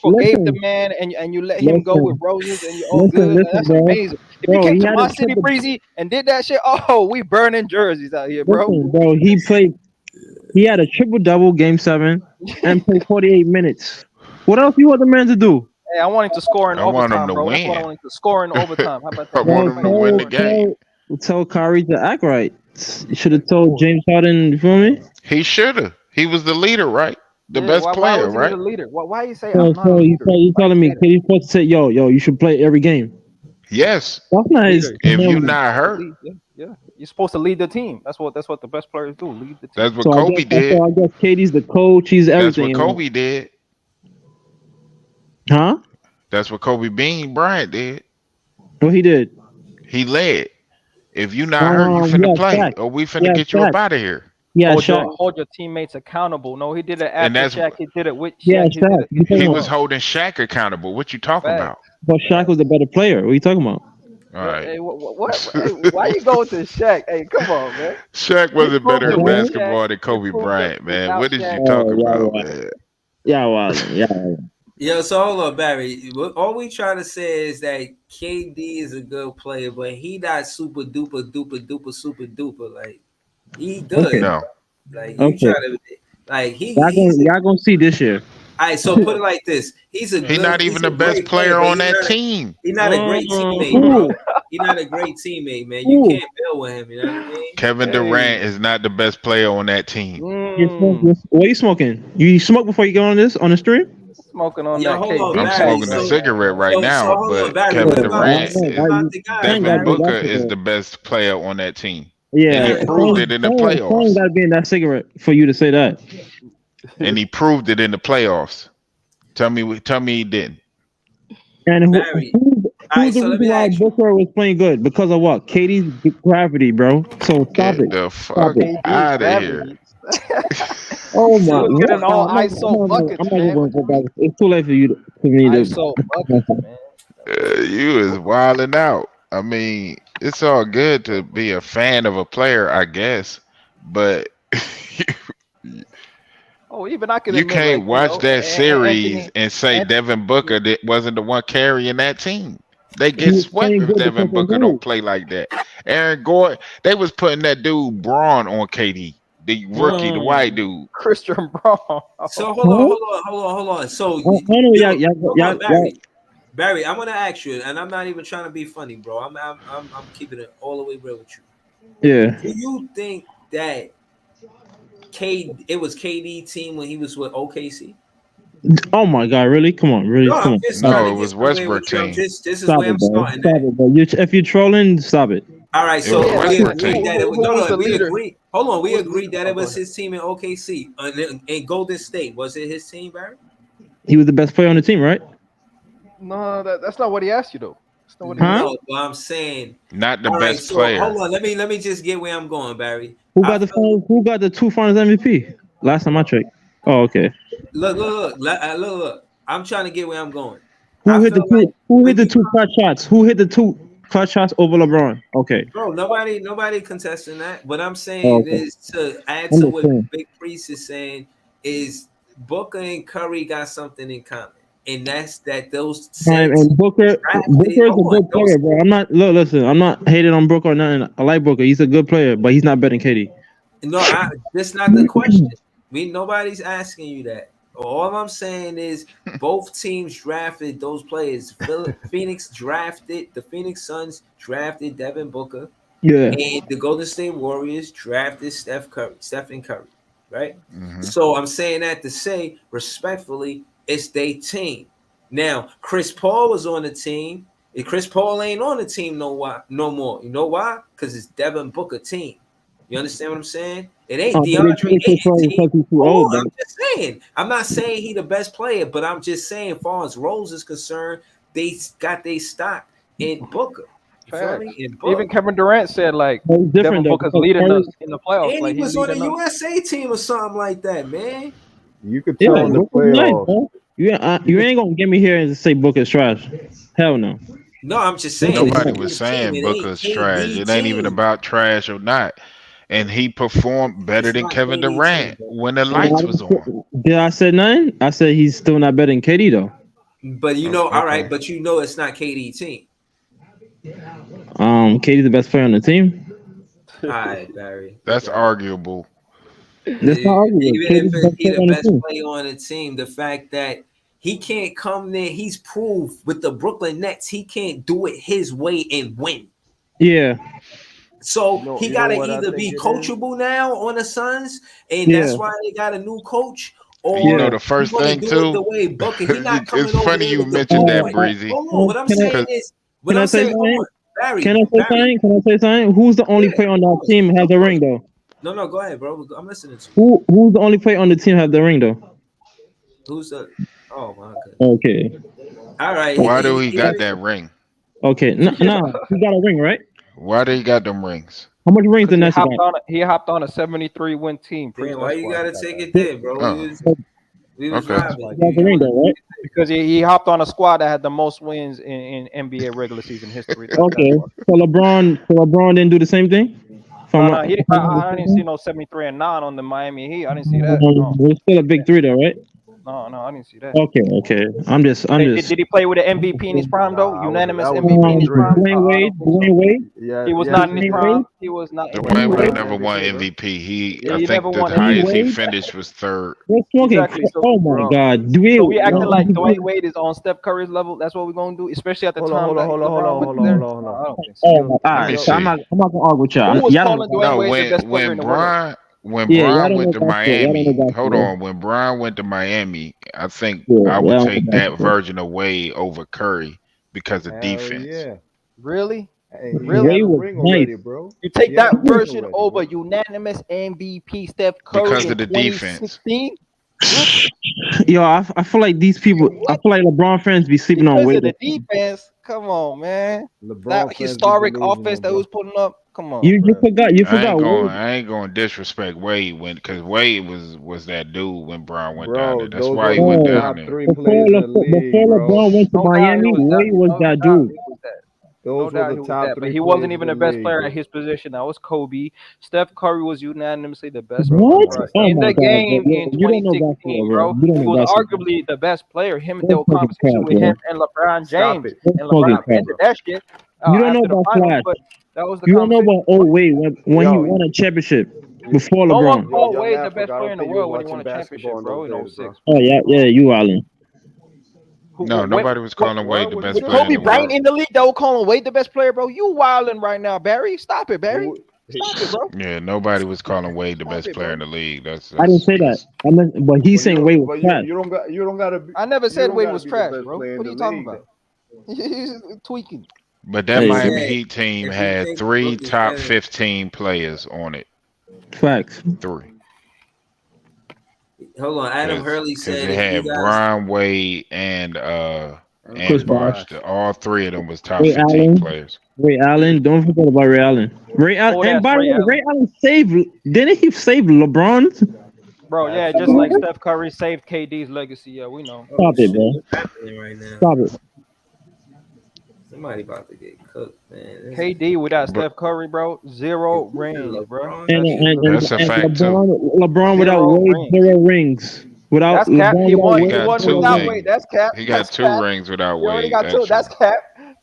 forgave the man, and you let him go with roses, and you're all good. Like, that's amazing. If you came to my city, Breezy, and did that shit, oh, we burning jerseys out here, bro. Listen, bro, he had a triple double game 7 and played 48 minutes. What else you want the man to do? Hey, I want him to score in overtime, bro. Win. That's what I want him to score in overtime. How about that? I want him to win the game. Tell Kyrie to act right. You should have told James Harden. You feel me? He should have. He was the leader, right? The best player, why was he right? the leader? Why you say So, I'm not a leader? you telling me he's supposed to say, yo, you should play every game? Yes. That's not his. If you're not hurt, yeah, you're supposed to lead the team. That's what the best players do. Lead the team. That's what Kobe did. So I guess KD's the coach. He's everything. That's what Kobe did. Huh? That's what Kobe Bryant did. What he did? He led. If you not hurt, you finna Yeah, play, Shaq. or we finna Yeah, get you Shaq. up out of here. Yeah, Shaq. Hold your teammates accountable. No, he did it And after that's Shaq. He did it with Yeah, Shaq. He did Shaq. it. You talking he about? was holding Shaq accountable. What you talking Fact. about? But Shaq was the better player. What are you talking about? All right. Hey, hey, why you going to Shaq? Hey, come on, man. Shaq wasn't better at With basketball Shaq, than Kobe proved Bryant, man. without What is you Shaq. talking yeah, about, yeah. man? Yeah, well, yeah. Yo, so hold on, Barry. All we trying to say is that KD is a good player, but he not super super duper. Like he good, Okay. No. bro. Like you Okay. try to like Y'all gonna see this year. all right, so put it like this: he's a He good, not he's even a the best great player, player but on that team. he's not a great teammate, Who? bro. He's not a great teammate, man. You Who? can't build with him. You know what I mean? Kevin Durant is not the best player on that team. What are you smoking? You smoke before you go on the stream? Smoking on Yo, that hold on, KD. I'm Barry. smoking a So, cigarette right so now, hold on, but Barry. Kevin What about Durant, the guy, Devin Barry? Booker is the best player on that team. Yeah, And he proved it in the someone playoffs. gotta be in that cigarette for you to say that. And he proved it in the playoffs. Tell me he didn't. And Barry. who's Alright, the so let reason me why ask you. Booker was playing good? Because of what? Katie's gravity, bro. So stop Get it. the Stop fuck it. out of here. Oh He my! was getting all ISO buckets, I'm not man. going to go back. It's too late for you for me to. ISO buckets, man. You is wilding out. I mean, it's all good to be a fan of a player, I guess, but Oh, even I can you admit, can't like, watch that series Anthony. and say Devin Booker wasn't the one carrying that team. They He get was swept playing if good Devin because of Booker don't who? play like that. Aaron Gordon, they was putting that dude Braun on KD, the rookie, the white dude. Christian Braun. So Huh? hold on. So I know hold on, y'all. Barry, I'm gonna ask you, and I'm not even trying to be funny, bro. I'm keeping it all the way real with you. Yeah. Do you think that it was KD team when he was with OKC? Oh my God! Really? Come on! Really? No, Come I'm on! just Stop trying No, to it get was somewhere Westbrook with you. team. This is Stop where it, I'm bro. starting Stop at. it, bro. If you're trolling, stop it. All right, It was so we Westbrook agreed team. that it was Who was the we leader? agreed. Hold on, we Who was the agreed leader? that Oh, it go was ahead. his team in OKC in Golden State. Was it his team, Barry? He was the best player on the team, right? No, that's not what he asked you, though. That's not what he Huh? asked. No, but I'm saying. Not the All right, best so player. hold on. Let me just get where I'm going, Barry. Who I got the feel finals? Who got the 2 finals MVP? Last time I checked. Oh, okay. look. I'm trying to get where I'm going. Who I hit the feel like two? Who hit when the you two clutch shots? Who hit the 2 clutch shots over LeBron? Okay. bro, nobody contesting that. What I'm Oh, saying okay. is to add I'm to just what saying. Big Priest is saying is Booker and Curry got something in common, and that's that those said And Booker drafted. is a Hold on, good player, bro. I'm not listen. I'm not hating on Booker or nothing. I like Booker. He's a good player, but he's not better than KD. that's not the question. Nobody's asking you that. All I'm saying is both teams drafted those players. The Phoenix Suns drafted Devin Booker, Yeah. and the Golden State Warriors drafted Stephen Curry, right? Hmm. So I'm saying that to say respectfully, it's their team. Now, Chris Paul was on the team. And Chris Paul ain't on the team no more. You know why? Because it's Devin Booker team. You understand what I'm saying? It ain't But they DeAndre traded Chris Ayton Paul team. because he's too Hold old, on, bro. I'm just saying. I'm not saying he the best player, but I'm just saying, as far as roles is concerned, they got their stock in Booker. You feel Facts. me? In Even Booker. Kevin Durant said, like, But it's Devin different though Booker's because leading Curry, us in the playoffs. And he Like, he's was on a leading us. USA team or something like that, man. You could yeah, tell in the Booker's nice, playoffs. bro. You ain't gonna get me here and say Booker's trash. Hell no. No, I'm just saying Booker's it's Nobody nice. was his team. saying It ain't Booker's trash. KD It ain't even team. about trash or not. And he performed better It's than not Kevin KD team, Durant bro. when the lights was on. Did I say nothing? I said he's still not better than KD though. But all right, Okay. but it's not KD team. KD's the best player on the team. All right, Barry. That's arguable. That's not arguable. Even KD's the if best he's player the on the best team. player on the team, the fact that he can't come there, he's proved with the Brooklyn Nets, he can't do it his way and win. Yeah, So he You know gotta what I either think be it is? coachable now on the Suns, and yeah, that's why they got a new coach, You know or yeah. the he's first gonna thing do it the too. way Booker. He not It's coming over funny there you with the mentioned ball. that, Like, Breezy. hold on, what I'm Can I saying is, can I say hold something? on, Barry, Can I say something? Can I say something? Who's the only player on that Of team has the course. ring though? No, go ahead, bro. I'm listening to you. Who's the only player on the team have the ring though? Who's the? Oh my god. Okay. All right. Why do he got that ring? Okay, no, he got a ring, right? Why do he got them rings? How much rings the He Nets got? hopped on a 73 win team. Damn, why you gotta take it that. there, bro? Oh, We was okay. robbing. He got the ring, though, right? Because he hopped on a squad that had the most wins in NBA regular season history. Okay, so LeBron didn't do the same thing. No, I didn't see no 73 and 9 on the Miami Heat. I didn't see that. No, It was still a big three, though, right? no, I didn't see that. Okay. I'm just. Did he play with an MVP in his prime though? Unanimous that was MVP in his prime. Dwayne Wade. Yeah, He was not in his prime. He was not. Dwayne Wade never won MVP. Yeah, I he think never the won highest he MVP. finished was third. We're talking. Exactly, so- Oh my God, So Dwayne. we acting like Dwayne Wade is on Steph Curry's level. That's what we're gonna do, especially at the time. Hold on. I don't think so. Oh, all right. me So I'm see. not gonna argue with y'all. Who was Y'all calling don't. Dwayne No, Wade the best player in when the world? Yeah, y'all Brian don't went know to basketball. Y'all don't know Miami, basketball. hold on. When Brian went to Miami, I think Yeah, I would y'all don't take know that basketball. version of Wade over Curry because of Hell defense. yeah. Really? Hey, he Really? had a was ring nice. already, bro. You take He had that a ring version already, over bro. unanimous MVP Steph Curry Because in of the defense. 2016? Yo, I feel like these people. I feel like LeBron fans be sleeping on Because Wade. of the defense. Come on, man. LeBron That fans be historic delusional, offense that bro. was putting up. Come on. You bro. forgot. Wade. I ain't going to disrespect Wade because Wade was that dude when Brian went down there. Bro, That's those why are he went the down top there. three Before, players in the league, bro. LeBron went to No doubt Miami, he was that. Wade was No that doubt dude. he was that. Those No doubt were he the was top that. three But he players wasn't even in the the best league, player bro. at his position. That was Kobe. Steph Curry was unanimously the best What? player Oh in my the God, game bro. in You don't know 2016, basketball, bro. bro. You don't He know was basketball. arguably the best player. Him, That's there was fucking conversation crap, with him bro. and LeBron Stop James. it. And That's fucking LeBron crap. ended that shit You don't know after the about finals, Flash. but that was the You don't know conversation. about Wade when he Yo, won a championship before No one LeBron. called Young Wade the Africa, best I player don't in the think you were world when he watching won a championship, basketball in bro, those in days, 06. bro. Oh yeah, you Allen. No, nobody was calling Wade the What? best With player in Kobe the Bryant world. in the league, they were calling Wade the best player, bro. You wilding right now, Barry. Stop it, Barry. Who? Stop it, bro. Yeah, nobody was calling Wade the Stop best it, player bro. in the league. I didn't say that. I meant, but he's saying Wade was trash. You don't gotta be. I never You said don't Wade gotta was be the trash, best bro. player in What are the you talking league. about? He's tweaking. But that Hey, Miami said, Heat team if you had think 3 Brooklyn top better, 15 players on it. Facts. 3. hold on. Adam Hurley Because said it if you had guys Brian Wade and Chris Bosh. Bosh. All 3 of them was top Ray 15 Allen. players. Ray Allen. Don't forget about Ray Allen. Ray Allen. Oh, And that's by the Ray way, Allen. Ray Allen saved. Didn't he save LeBron? Bro, yeah, just like Steph Curry saved KD's legacy. Yeah, we know. oh Stop it, shit, bro. what's happening right now? Stop it. Somebody about to get cooked, man. KD without But Steph Curry, bro, 0 rings, bro. LeBron. That shit is That's a fact, too. LeBron without 0 Wade, rings. 0 rings. Without That's cap. LeBron He without won. He Wade, He got won 2 without rings. Wade. That's cap. He got That's 2 cap. rings without He already Wade, got 2. actually. That's cap.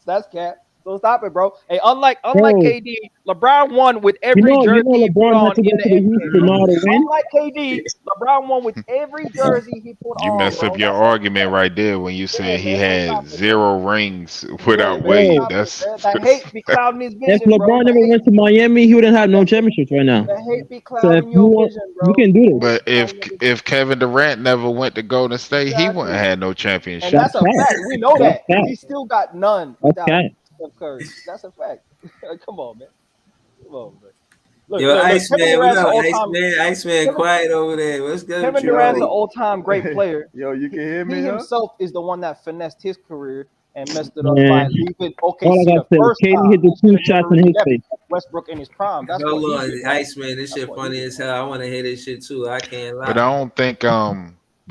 That's cap. So stop it, bro. Hey, unlike Bro, KD, LeBron won with every jersey he put LeBron had on to go in to the the East to NBA. know how to win. Unlike KD, LeBron won with every jersey he put You on, messed bro. up your That's argument right there when you said he man. had Stop it, 0 rings yeah, without man. Wade. Stop it, That's man. That hate be clouding his If vision, bro. LeBron That never hate, went to Miami, he wouldn't have no championships right now. that hate be So if clouding you your want, vision, you bro. can do this. But if Kevin Durant never went to Golden State, he wouldn't Exactly. have had no And championship. that's a fact. We know That's that. cap. He still got none That's without cap. Steph Curry. That's a fact. Come on, man. Come on, man. Look, Yo, look. Kevin Iceman, what Durant's an up, all-time. Iceman, Kevin, quiet over there. What's good with Kevin you, Durant's an buddy? all-time great player. Yo, you can hear me, He huh? himself is the one that finessed his career and messed it up by Man, leaving all I OKC gotta the say is first KD time. hit the He 2 should have shots never in his left face. Westbrook in his prime. That's Hold what he on, did, man. Iceman, this shit funny as hell. I want to hear this shit too. I can't But lie. I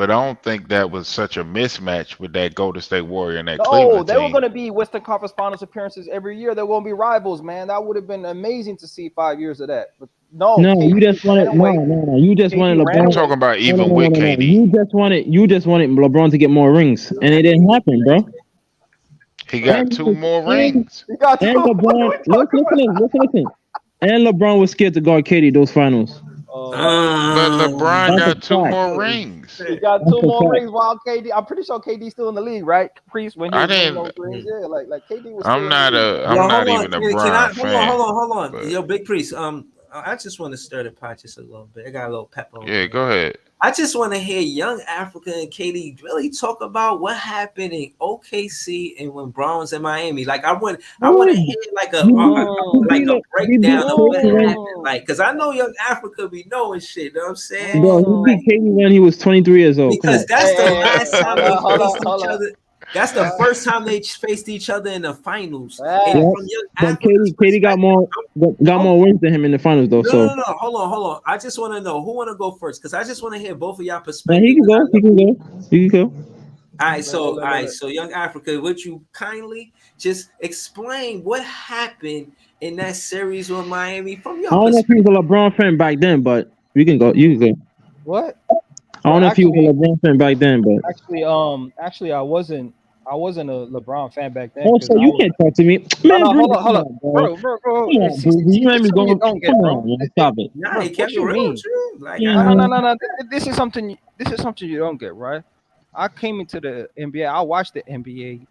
don't think that was such a mismatch with that Golden State Warrior and that No, Cleveland they were team. going to be Western Conference Finals appearances every year. They won't be rivals, man. That would have been amazing to see 5 years of that. But no, No, you KD just ran wanted away. no. You just wanted KD ran I'm LeBron. talking about No, even with KD. You just wanted LeBron to get more rings, and it didn't happen, bro. He got 2 more rings. He got And LeBron, listen. And LeBron was scared to guard KD those finals. But LeBron That's a got 2 fact. more rings. He got That's 2 a more fact. rings while KD. I'm pretty sure KD's still in the league, right? Priest when he I was winning didn't. those rings, yeah. Like KD was still I'm in not the league. a. Yo, I'm not hold on. even a Can I Bron fan. hold on. But Yo, Big Priest. I just want to stir the pot just a little bit. I got a little pepper. yeah, go ahead. I just want to hear young Africa and Katie really talk about what happened in OKC and when Brown was in Miami. Like I want to hear like a breakdown of what happened. Like, cause I know young Africa be knowing shit. You know what I'm saying? Bro, he beat KD when he was 23 years old. Because that's the last time they Hold faced on. each other. That's the first time they faced each other in the finals. Yeah. And Yeah. from young But Africa's KD got more wins than him in the finals though. So No. Hold on. I just want to know who want to go first because I just want to hear both of y'all yeah, perspectives. he can go. He can go. All right, so young Africa, would you kindly just explain what happened in that series with Miami from your I don't know if he was a LeBron fan back then, but we can go. You can go. What? I don't know if he was a LeBron fan back then, but Actually, I wasn't a LeBron fan back then. oh, so you can't talk to me, man. No, Breezy, hold up, come bro. on, Breezy, you made me go. Come on, man, stop it. Nah, Bro, he what kept it you real mean? with you. Like, No. This is something you don't get, right? I came into the NBA. I watched the NBA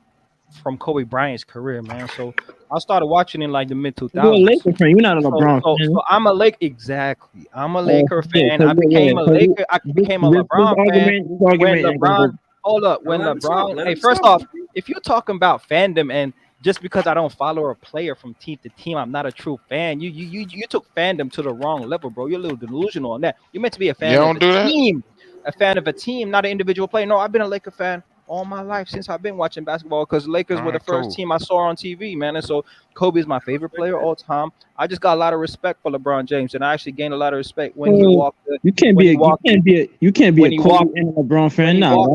from Kobe Bryant's career, man. So I started watching in like the mid 2000s. You're a Laker fan. You're not a LeBron fan. So I'm a Laker. Exactly. I'm a Laker fan. So I became a Laker. I became a LeBron fan when LeBron. Hold up. When LeBron. Hey, first off, if you're talking about fandom and just because I don't follow a player from team to team, I'm not a true fan. You took fandom to the wrong level, bro. You're a little delusional on that. You're meant to be a fan of a team. A fan of a team, not an individual player. No, I've been a Laker fan all my life since I've been watching basketball because Lakers were the first team I saw on TV, man. And so Kobe is my favorite player all time. I just got a lot of respect for LeBron James, and I actually gained a lot of respect when he walked. You can't be a Kobe and a LeBron fan now.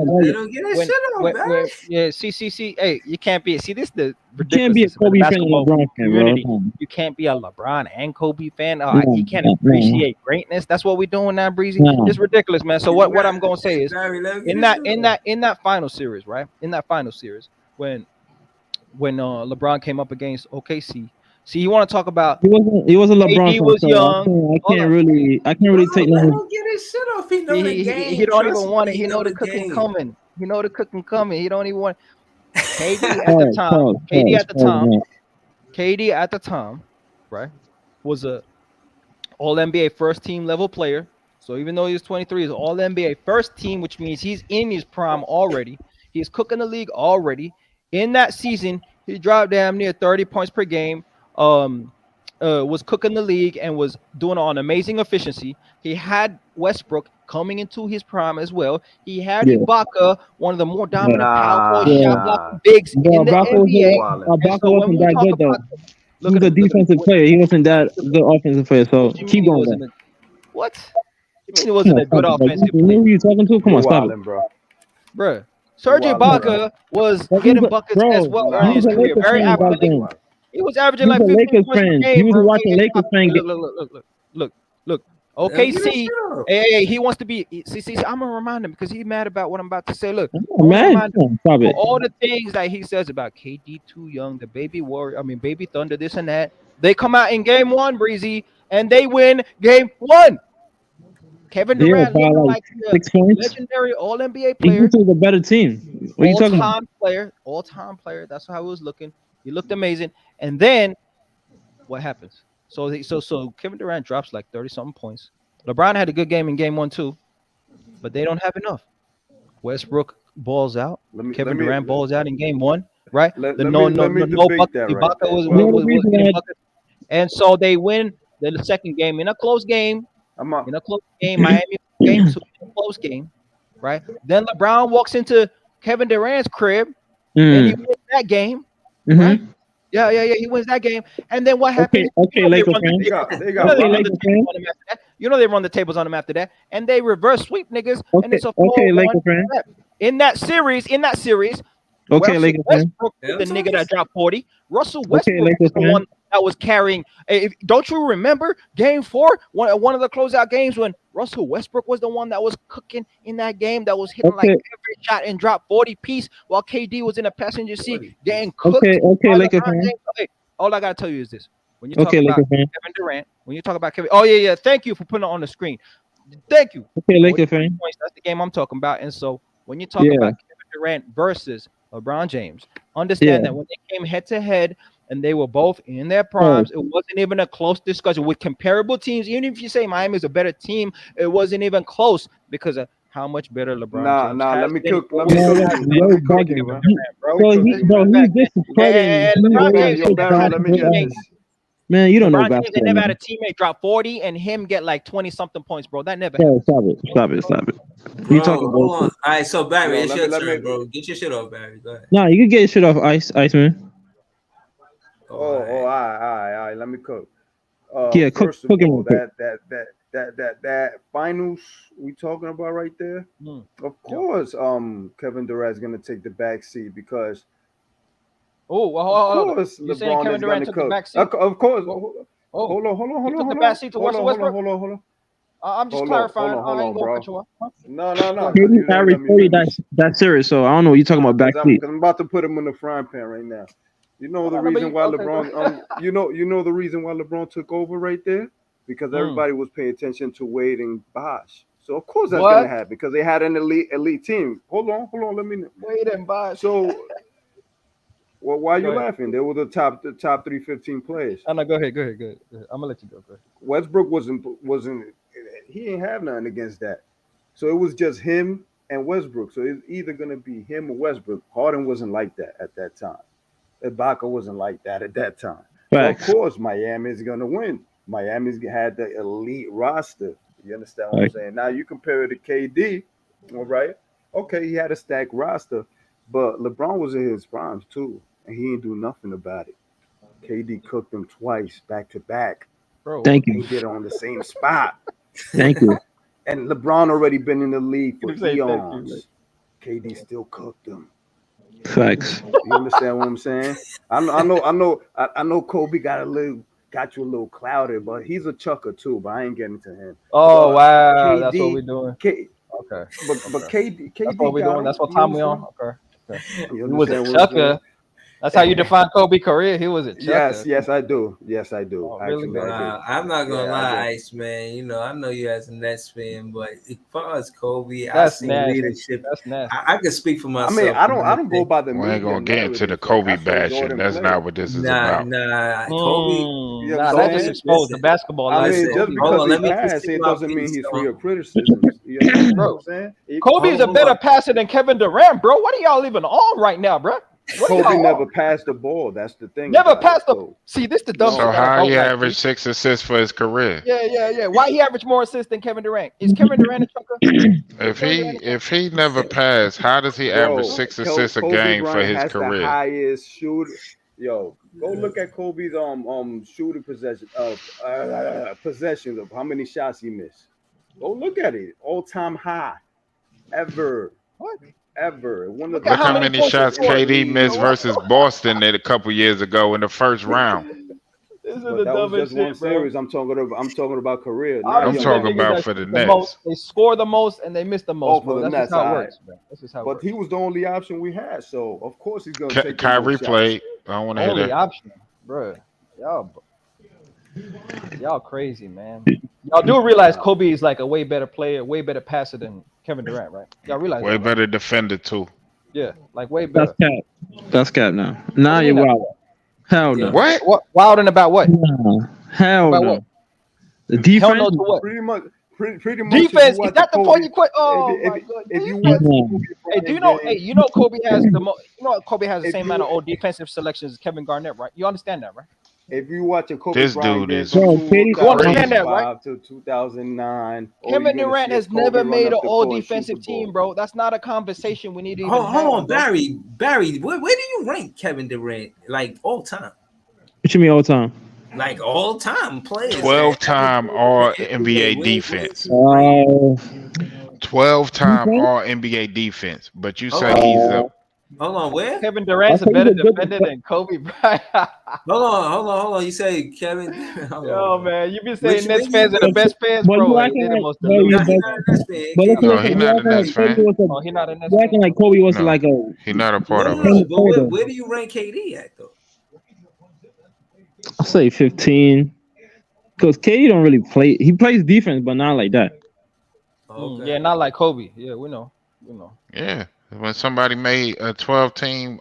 Yeah, see. Hey, you can't be. See, this the you can't be a Kobe fan and LeBron fan, bro. You can't be a LeBron and Kobe fan. You can't appreciate greatness. That's what we're doing now, Breezy. It's ridiculous, man. So what I'm gonna say is in that final series, right? In that final series, when LeBron came up against OKC. See, you want to talk about he wasn't LeBron. He was young. I can't really take let him get his shit off. He know the game. He don't even want it. He know the cooking coming. He know the cooking coming. He don't even want KD at the time. KD at the time, right, was a All NBA first team level player. So even though he was 23, he's All NBA first team, which means he's in his prime already. He's cooking the league already. In that season, he dropped damn near 30 points per game. Was cooking the league and was doing on amazing efficiency. He had Westbrook coming into his prime as well. He had Ibaka, one of the more dominant, powerful shot blocking bigs in the NBA. Ibaka wasn't that good though. He was a defensive player. He wasn't that good offensive player. So keep going. What? You mean it wasn't a good offensive player? Who are you talking to? Come on, stop it, bro. Serge Ibaka was getting buckets as well early in his career. Very athletic. He was averaging like 15 points per game. He was watching Lakers fan. Look. OKC. Hey, he wants to be. See, I'm gonna remind him because he's mad about what I'm about to say. Look, man, stop it. All the things that he says about KD too young, the baby warrior. I mean, baby thunder, this and that. They come out in game one, Breezy, and they win game one. Kevin Durant looking like a legendary All NBA player. He was a better team. What are you talking about? All-time player. That's how he was looking. He looked amazing. And then what happens? So Kevin Durant drops like 30-something points. LeBron had a good game in game 1 too, but they don't have enough. Westbrook balls out. Kevin Durant balls out in game 1, right? And so they win the second game in a close game. Miami game 2 in a close game, right? Then LeBron walks into Kevin Durant's crib and he wins that game. Right? Yeah. He wins that game, and then what happens? Okay, Lakers fans. You know they run the tables on him after that, and they reverse sweep niggas. And it's a Lakers fans. In that series. Okay, Lakers fans. The nigga that dropped 40. Russell Westbrook was the one that was carrying. Don't you remember Game 4? One of the closeout games when Russell Westbrook was the one that was cooking in that game, that was hitting like every shot and dropped 40 piece while KD was in a passenger seat getting cooked. Okay, Lakers fans. All I gotta tell you is this: when you talk about Kevin Durant, when you talk about Kevin, yeah. Thank you for putting it on the screen. Thank you. Okay, Lakers fans. That's the game I'm talking about. And so when you talk about Kevin Durant versus LeBron James, understand that when they came head to head and they were both in their primes, it wasn't even a close discussion with comparable teams. Even if you say Miami is a better team, it wasn't even close because of how much better LeBron James has. Let me cook. Bro, he's disrespecting. Let me get this. Man, you don't know LeBron James basketball, never had a man. teammate drop 40 and him get like 20 something points, bro. That never Bro, happened. stop it. You Bro, talking hold about? on. All right, so Barry, Yo, it's let your me let turn, me. bro. Get your shit off, Barry. Go ahead. Nah, you can get your shit off Iceman. Oh, Oh, all all right. right. Let me cook. Yeah, First of cook him all, real quick. that finals we talking about right there. Of course, Kevin Durant's gonna take the back seat because Oh, well, of hold on. course You saying LeBron Kevin is Durant gonna took the cook. back seat? Of course. Oh, Hold on. he took the back seat to Russell Westbrook. Hold on. I'm just Hold clarifying. on, I ain't gonna bro. cut you off. Huh? No, Go because ahead. you didn't Average let me 40, finish. that's serious. So I don't know what you talking about Because backseat. I'm about to put him in the frying pan right now. You know the reason why Okay, go LeBron you know the reason why LeBron took over right there? Because everybody was paying attention to Wade and Bosh. So of course that's gonna What? happen because they had an elite team. Hold on, let me Wait and Bosh. so well why are Go you ahead. laughing? They were the top 315 players. Oh, no, go ahead. I'm gonna let you go. Go ahead. Westbrook wasn't he ain't have nothing against that. So it was just him and Westbrook. So it's either gonna be him or Westbrook. Harden wasn't like that at that time. Ibaka wasn't like that at that time. So of Facts. course Miami's gonna win. Miami's had the elite roster. You understand what I'm Right. saying? Now you compare it to KD, all right? Okay, he had a stacked roster, but LeBron was in his primes too, and he didn't do nothing about it. KD cooked him twice back to back. Bro, Thank And you. he did it on the same spot. Thank you. And LeBron already been in the league for you say thank you. eons. KD still cooked him. Facts. You understand what I'm saying? I know Kobe got you a little clouded, but he's a chucker too. But I ain't getting to him. Oh But wow, that's what we're KD, doing. K, Okay. but That's what KD we're got doing. him. That's what You time we on. understand? Okay. You He was a understand what I'm saying? chucker. That's how you define Kobe career. He was a chucker. Yes, I do. Yes, I do. Oh, really? Actually, I do. I'm not gonna Yeah, I do. lie, Ice Man. You know, I know you as a Nets fan, but as far as Kobe, I That's seen nasty. leadership. That's nasty. I can speak for I mean, myself. I You know what I'm don't go saying? by the We ain't media gonna get into the narratives. Like I Kobe saw bashing. Jordan That's play. not what this is Nah, about. Kobe. You know Nah, what I'm that just saying? exposed the Listen, basketball I life of mean, listen. just Kobe, Hold bro. because on, he let me just passed, say it my doesn't mean piece. he's free So, of criticisms. You understand what Bro, I'm saying? Kobe is a hold better on. passer than Kevin Durant, bro. What are y'all even on right now, bro? What are Kobe y'all never on? passed the ball. That's the thing Never about it. passed the. So See, this the dumb So shit no, that I how don't he like. averaged 6 assists for his career? Yeah. Why he averaged more assists than Kevin Durant? Is Kevin Durant a chucker? If he never passed, how does he average bro, 6 assists a Kobe game for Bryant his has the career? highest shooter. Yo, go look at Kobe's shooting possessions of how many shots he missed. Go look at it. All time high ever. What? Ever. One of Look the at Look how how many top many points he shots in the scored. KD league. missed versus Boston a couple years ago in the first round. This is But the that was dumbest just one shit, bro. series. I'm talking about career. Now I'm Obviously, them talking niggas about that for the shoot the most, Nets. they score the most, and they miss the most, for bro. the That's just Nets, how it all right. works, bro. That's just how it But he works. was the only option we had. So of course he's gonna take the Kyrie most shots. played. I don't want to hear Only that. option, bro. Y'all crazy, man. Y'all do realize Kobe is like a way better player, way better passer than Kevin Durant, right? Y'all realize Way that, right? better defender too. Yeah, like way That's better. cap. That's cap now. What Now do you you're mean that's wild. Hell Yeah. no. What? Wild and about what? No. Hell About no. what? The Hell no defense? to what? Pretty much if you Defense. Is watch a that the point Kobe, you quit? Oh my if god, you watch defense. a No. Kobe Hey, do you Bryant know? Hey, game, you know Kobe has the most. You know Kobe has the if same amount you of all defensive selections as Kevin Garnett, right? You understand that, right? if you watch a Kobe This Bryant dude game is from Bro, Katie, You understand that, right? 2005 to 2009, all you're Kevin gonna Durant see is has Kobe never run made an up the all court and shoot the defensive team, ball. bro. That's not a conversation we need to even Hold on, have, bro. Barry. Where do you rank Kevin Durant? Like all time, what you mean all time? like all time players that 12 ever time played in All the NBA. NBA Where do defense. you rank? 12 time Defense? All NBA defense. But you Hold say on, he's a where? Kevin I Durant's a say he's better a good defender than Kobe Bryant. Hold on. You say Kevin? Hold Yo, on. man, you been saying Nets You fans are the best fans, but bro. you Hey, acting they the like most bro, No, deluded, he's not man. a Nets fan. but KD. no, he not a listen, Nets like Kobe fan. was Oh, he not a Nets you fan. acting like Kobe was No, like a he not a part No, of it. but where do you rank KD at though? I'll say 15. Because KD don't really play. He plays defense, but not like that. Okay. Yeah, not like Kobe. Yeah, we know. Yeah. When somebody made a 12 time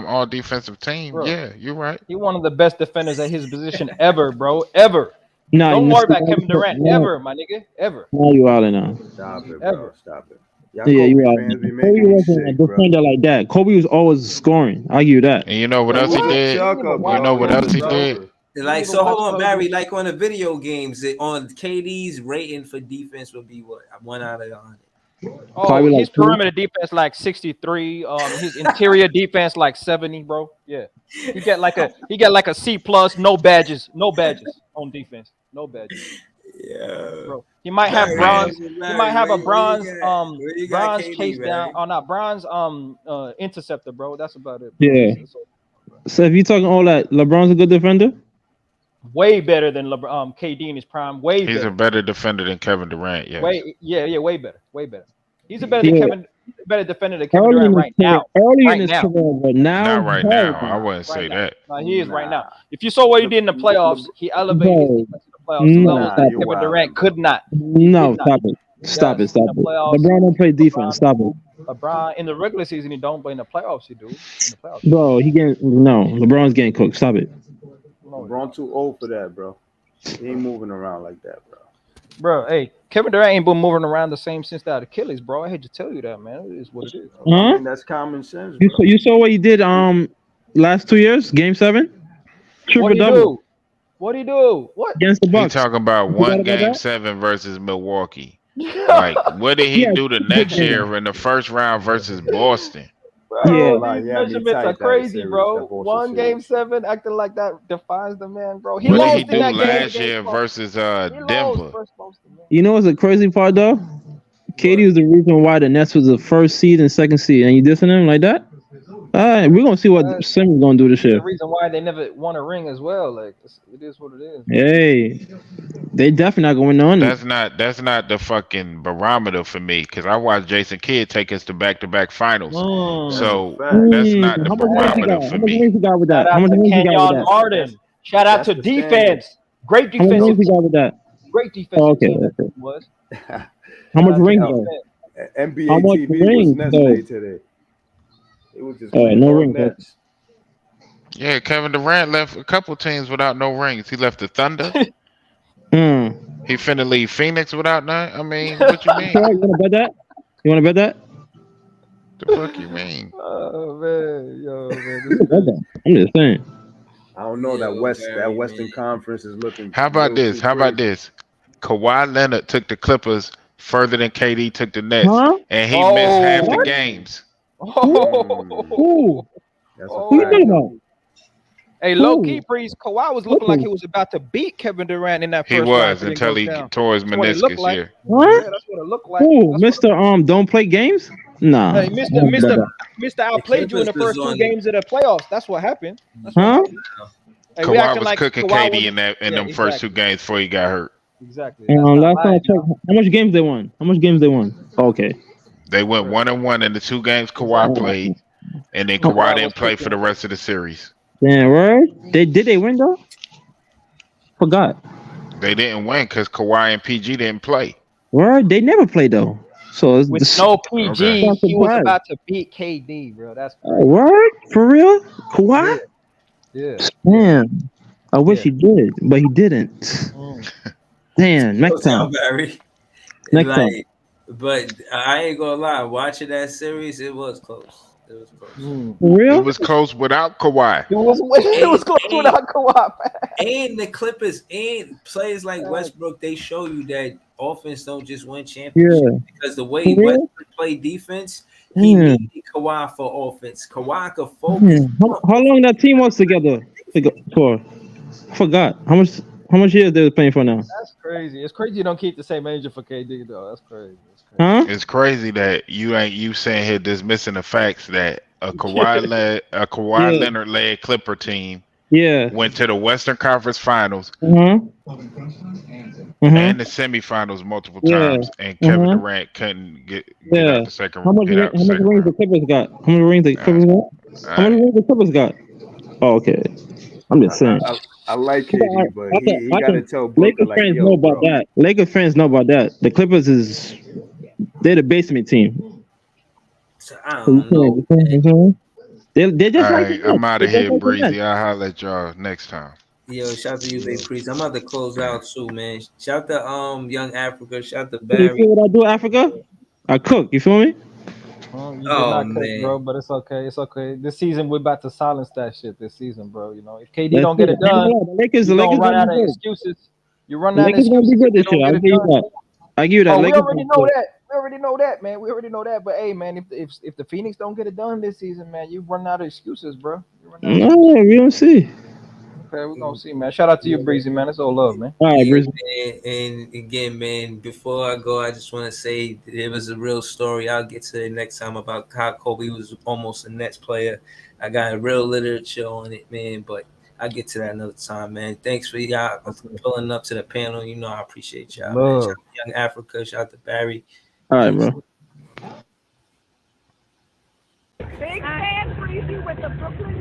all defensive team, Bro, yeah, you're right. he one of the best defenders at his position ever, bro. Ever. Nah, Don't no, worry about Kevin Durant. Ever, my nigga. Ever. now you out now. Stop it, bro. Ever. Stop it. Y'all Yeah, you Kobe out. fans be Kobe making me wasn't a sick, bro. defender like that. Kobe was always scoring. I give you that. And you know what He else he was a What? did? You didn't chucker, even You watch know bro. what He was else a Kobe, he bro. did? chucker. Like, so hold on, Barry. Like on the video games, on KD's rating for defense would be what? 1 out of 100. Oh, his perimeter defense like 63. His interior defense like 70, bro. Yeah, he got like a C plus. No badges on defense. No badges. Yeah, bro. He might have bronze. He might have a bronze bronze chase down. Oh, not bronze interceptor, bro. That's about it. Bro. Yeah. So if you're talking all that, LeBron's a good defender. Way better than KD in his prime. He's a better defender than Kevin Durant. Yeah. Way better. He's a better defender than Kevin Durant right now. Early in his career, but now not right now. I wouldn't say that. He is right now. If you saw what he did in the playoffs, he elevated his defense to the playoffs to levels that Kevin Durant could not. No, stop it. LeBron don't play defense. Stop it. LeBron in the regular season he don't, but in the playoffs he do. Bro, LeBron's getting cooked. Stop it. LeBron too old for that, bro. He ain't moving around like that, bro. Bro, hey, Kevin Durant ain't been moving around the same since that Achilles, bro. I hate to tell you that, man. It is what it is. Huh? I mean, that's common sense. Bro. You saw what he did last 2 years, Game 7, triple double. What do you do? What against the Bucks? He talking about one Game 7 versus Milwaukee. Like, what did he do the next year in the first round versus Boston? Bro, these measurements are crazy, bro. Game 7 acting like that defies the man, bro. He what lost did he do in that last game year versus Denver? You know what's the crazy part though? KD was the reason why the Nets was the first seed and second seed, and you dissing him like that? All right, we're gonna see what Simmons gonna do this year. The reason why they never won a ring as well. Like it is what it is. Hey, they definitely not going on. That's not the fucking barometer for me because I watched Jason Kidd take us to back-to-back finals. So that's not the barometer for me. Shout out to Kenyon Martin. Shout out to defense. Great defense. How much he got with that? Great defense. Okay. Was. How much rings though? NBA How much TV rings, was Nets though? Day today. It was just no rings. Nets. Yeah, Kevin Durant left a couple teams without no rings. He left the Thunder. He finna leave Phoenix without none. I mean, what you mean? You wanna bet that? The fuck you mean? Oh man, I'm just saying. I don't know that Western Conference is looking. How about this? Kawhi Leonard took the Clippers further than KD took the Nets, and he missed half the games. Who That's you talking about? Hey, low key, Priest. Kawhi was looking like he was about to beat Kevin Durant in that first round. He was until he tore his meniscus here. What? Yeah, that's what it looked like. Who, Mr. Don't play games? Nah. Hey, Mr. outplayed you in the first 2 games of the playoffs. That's what happened. Kawhi was cooking KD in them first 2 games before he got hurt. Exactly. Last time I checked, how much games they won? Okay. They went 1-1 in the 2 games Kawhi played, and then Kawhi didn't play for the rest of the series. Damn, right? Did they win though? Forgot. They didn't win because Kawhi and PG didn't play. Word? They never played though. So it's with no PG, he was about to beat KD, bro. That's word for real. Kawhi. Yeah. Damn. I wish he did, but he didn't. Damn. Next time. Barry. Next time. But I ain't gonna lie. Watching that series, it was close. It was close. For real? It was close without Kawhi. It was close without Kawhi. And the Clippers and players like Westbrook, they show you that offense don't just win championships. Because the way Westbrook played defense, he needed Kawhi for offense. Kawhi could focus. How long that team was together for? I forgot. How much years they were playing for now? That's crazy. It's crazy you don't keep the same agent for KD though. That's crazy. Huh? It's crazy that you saying here dismissing the facts that a Kawhi Leonard led Clipper team went to the Western Conference Finals and the semifinals multiple times, and Kevin Durant couldn't get out the second round. How much rings the Clippers got? How many rings the Clippers got? Oh, okay. I'm just saying. I like KD, but he got to tell Booker Lakers fans know about that. Lakers fans know about that. The Clippers they're the basement team. So I don't know. They're just all right, I'm out of here, Breezy. I'll holler at y'all next time. Yo, shout out to you, Big Priest. I'm about to close out too, man. Shout out to Young Africa. Shout out to Barry. You feel what I do, Africa? I cook. You feel me? You did Oh not cook, man. bro, but it's okay. It's okay. This season, we're about to silence that shit this season, bro. You know, if KD Let's don't see. get it done, The Lakers you're gonna run gonna out be of good. excuses. You run The out of Lakers gonna be excuses good if they this year. don't I'll get give it you done. that. I give you that. Oh, we Lakers already gonna be know good. that. We already know that, man. We already know that. But hey, man, if the Phoenix don't get it done this season, man, you run out of excuses, bro. You run out of excuses. No, we don't see. Okay, we're gonna see, man. Shout out to you, Breezy, man. It's all love, man. All right, Yeah, Bruce. man. And again, man, before I go, I just want to say it was a real story. I'll get to it next time about how Kobe was almost a Nets player. I got a real literature on it, man, but I'll get to that another time, man. Thanks for y'all pulling up to the panel. You know, I appreciate y'all, man. Shout Love. out to Young Africa, shout out to Barry. All right, Peace. bro. Big fan Breezy with the Brooklyn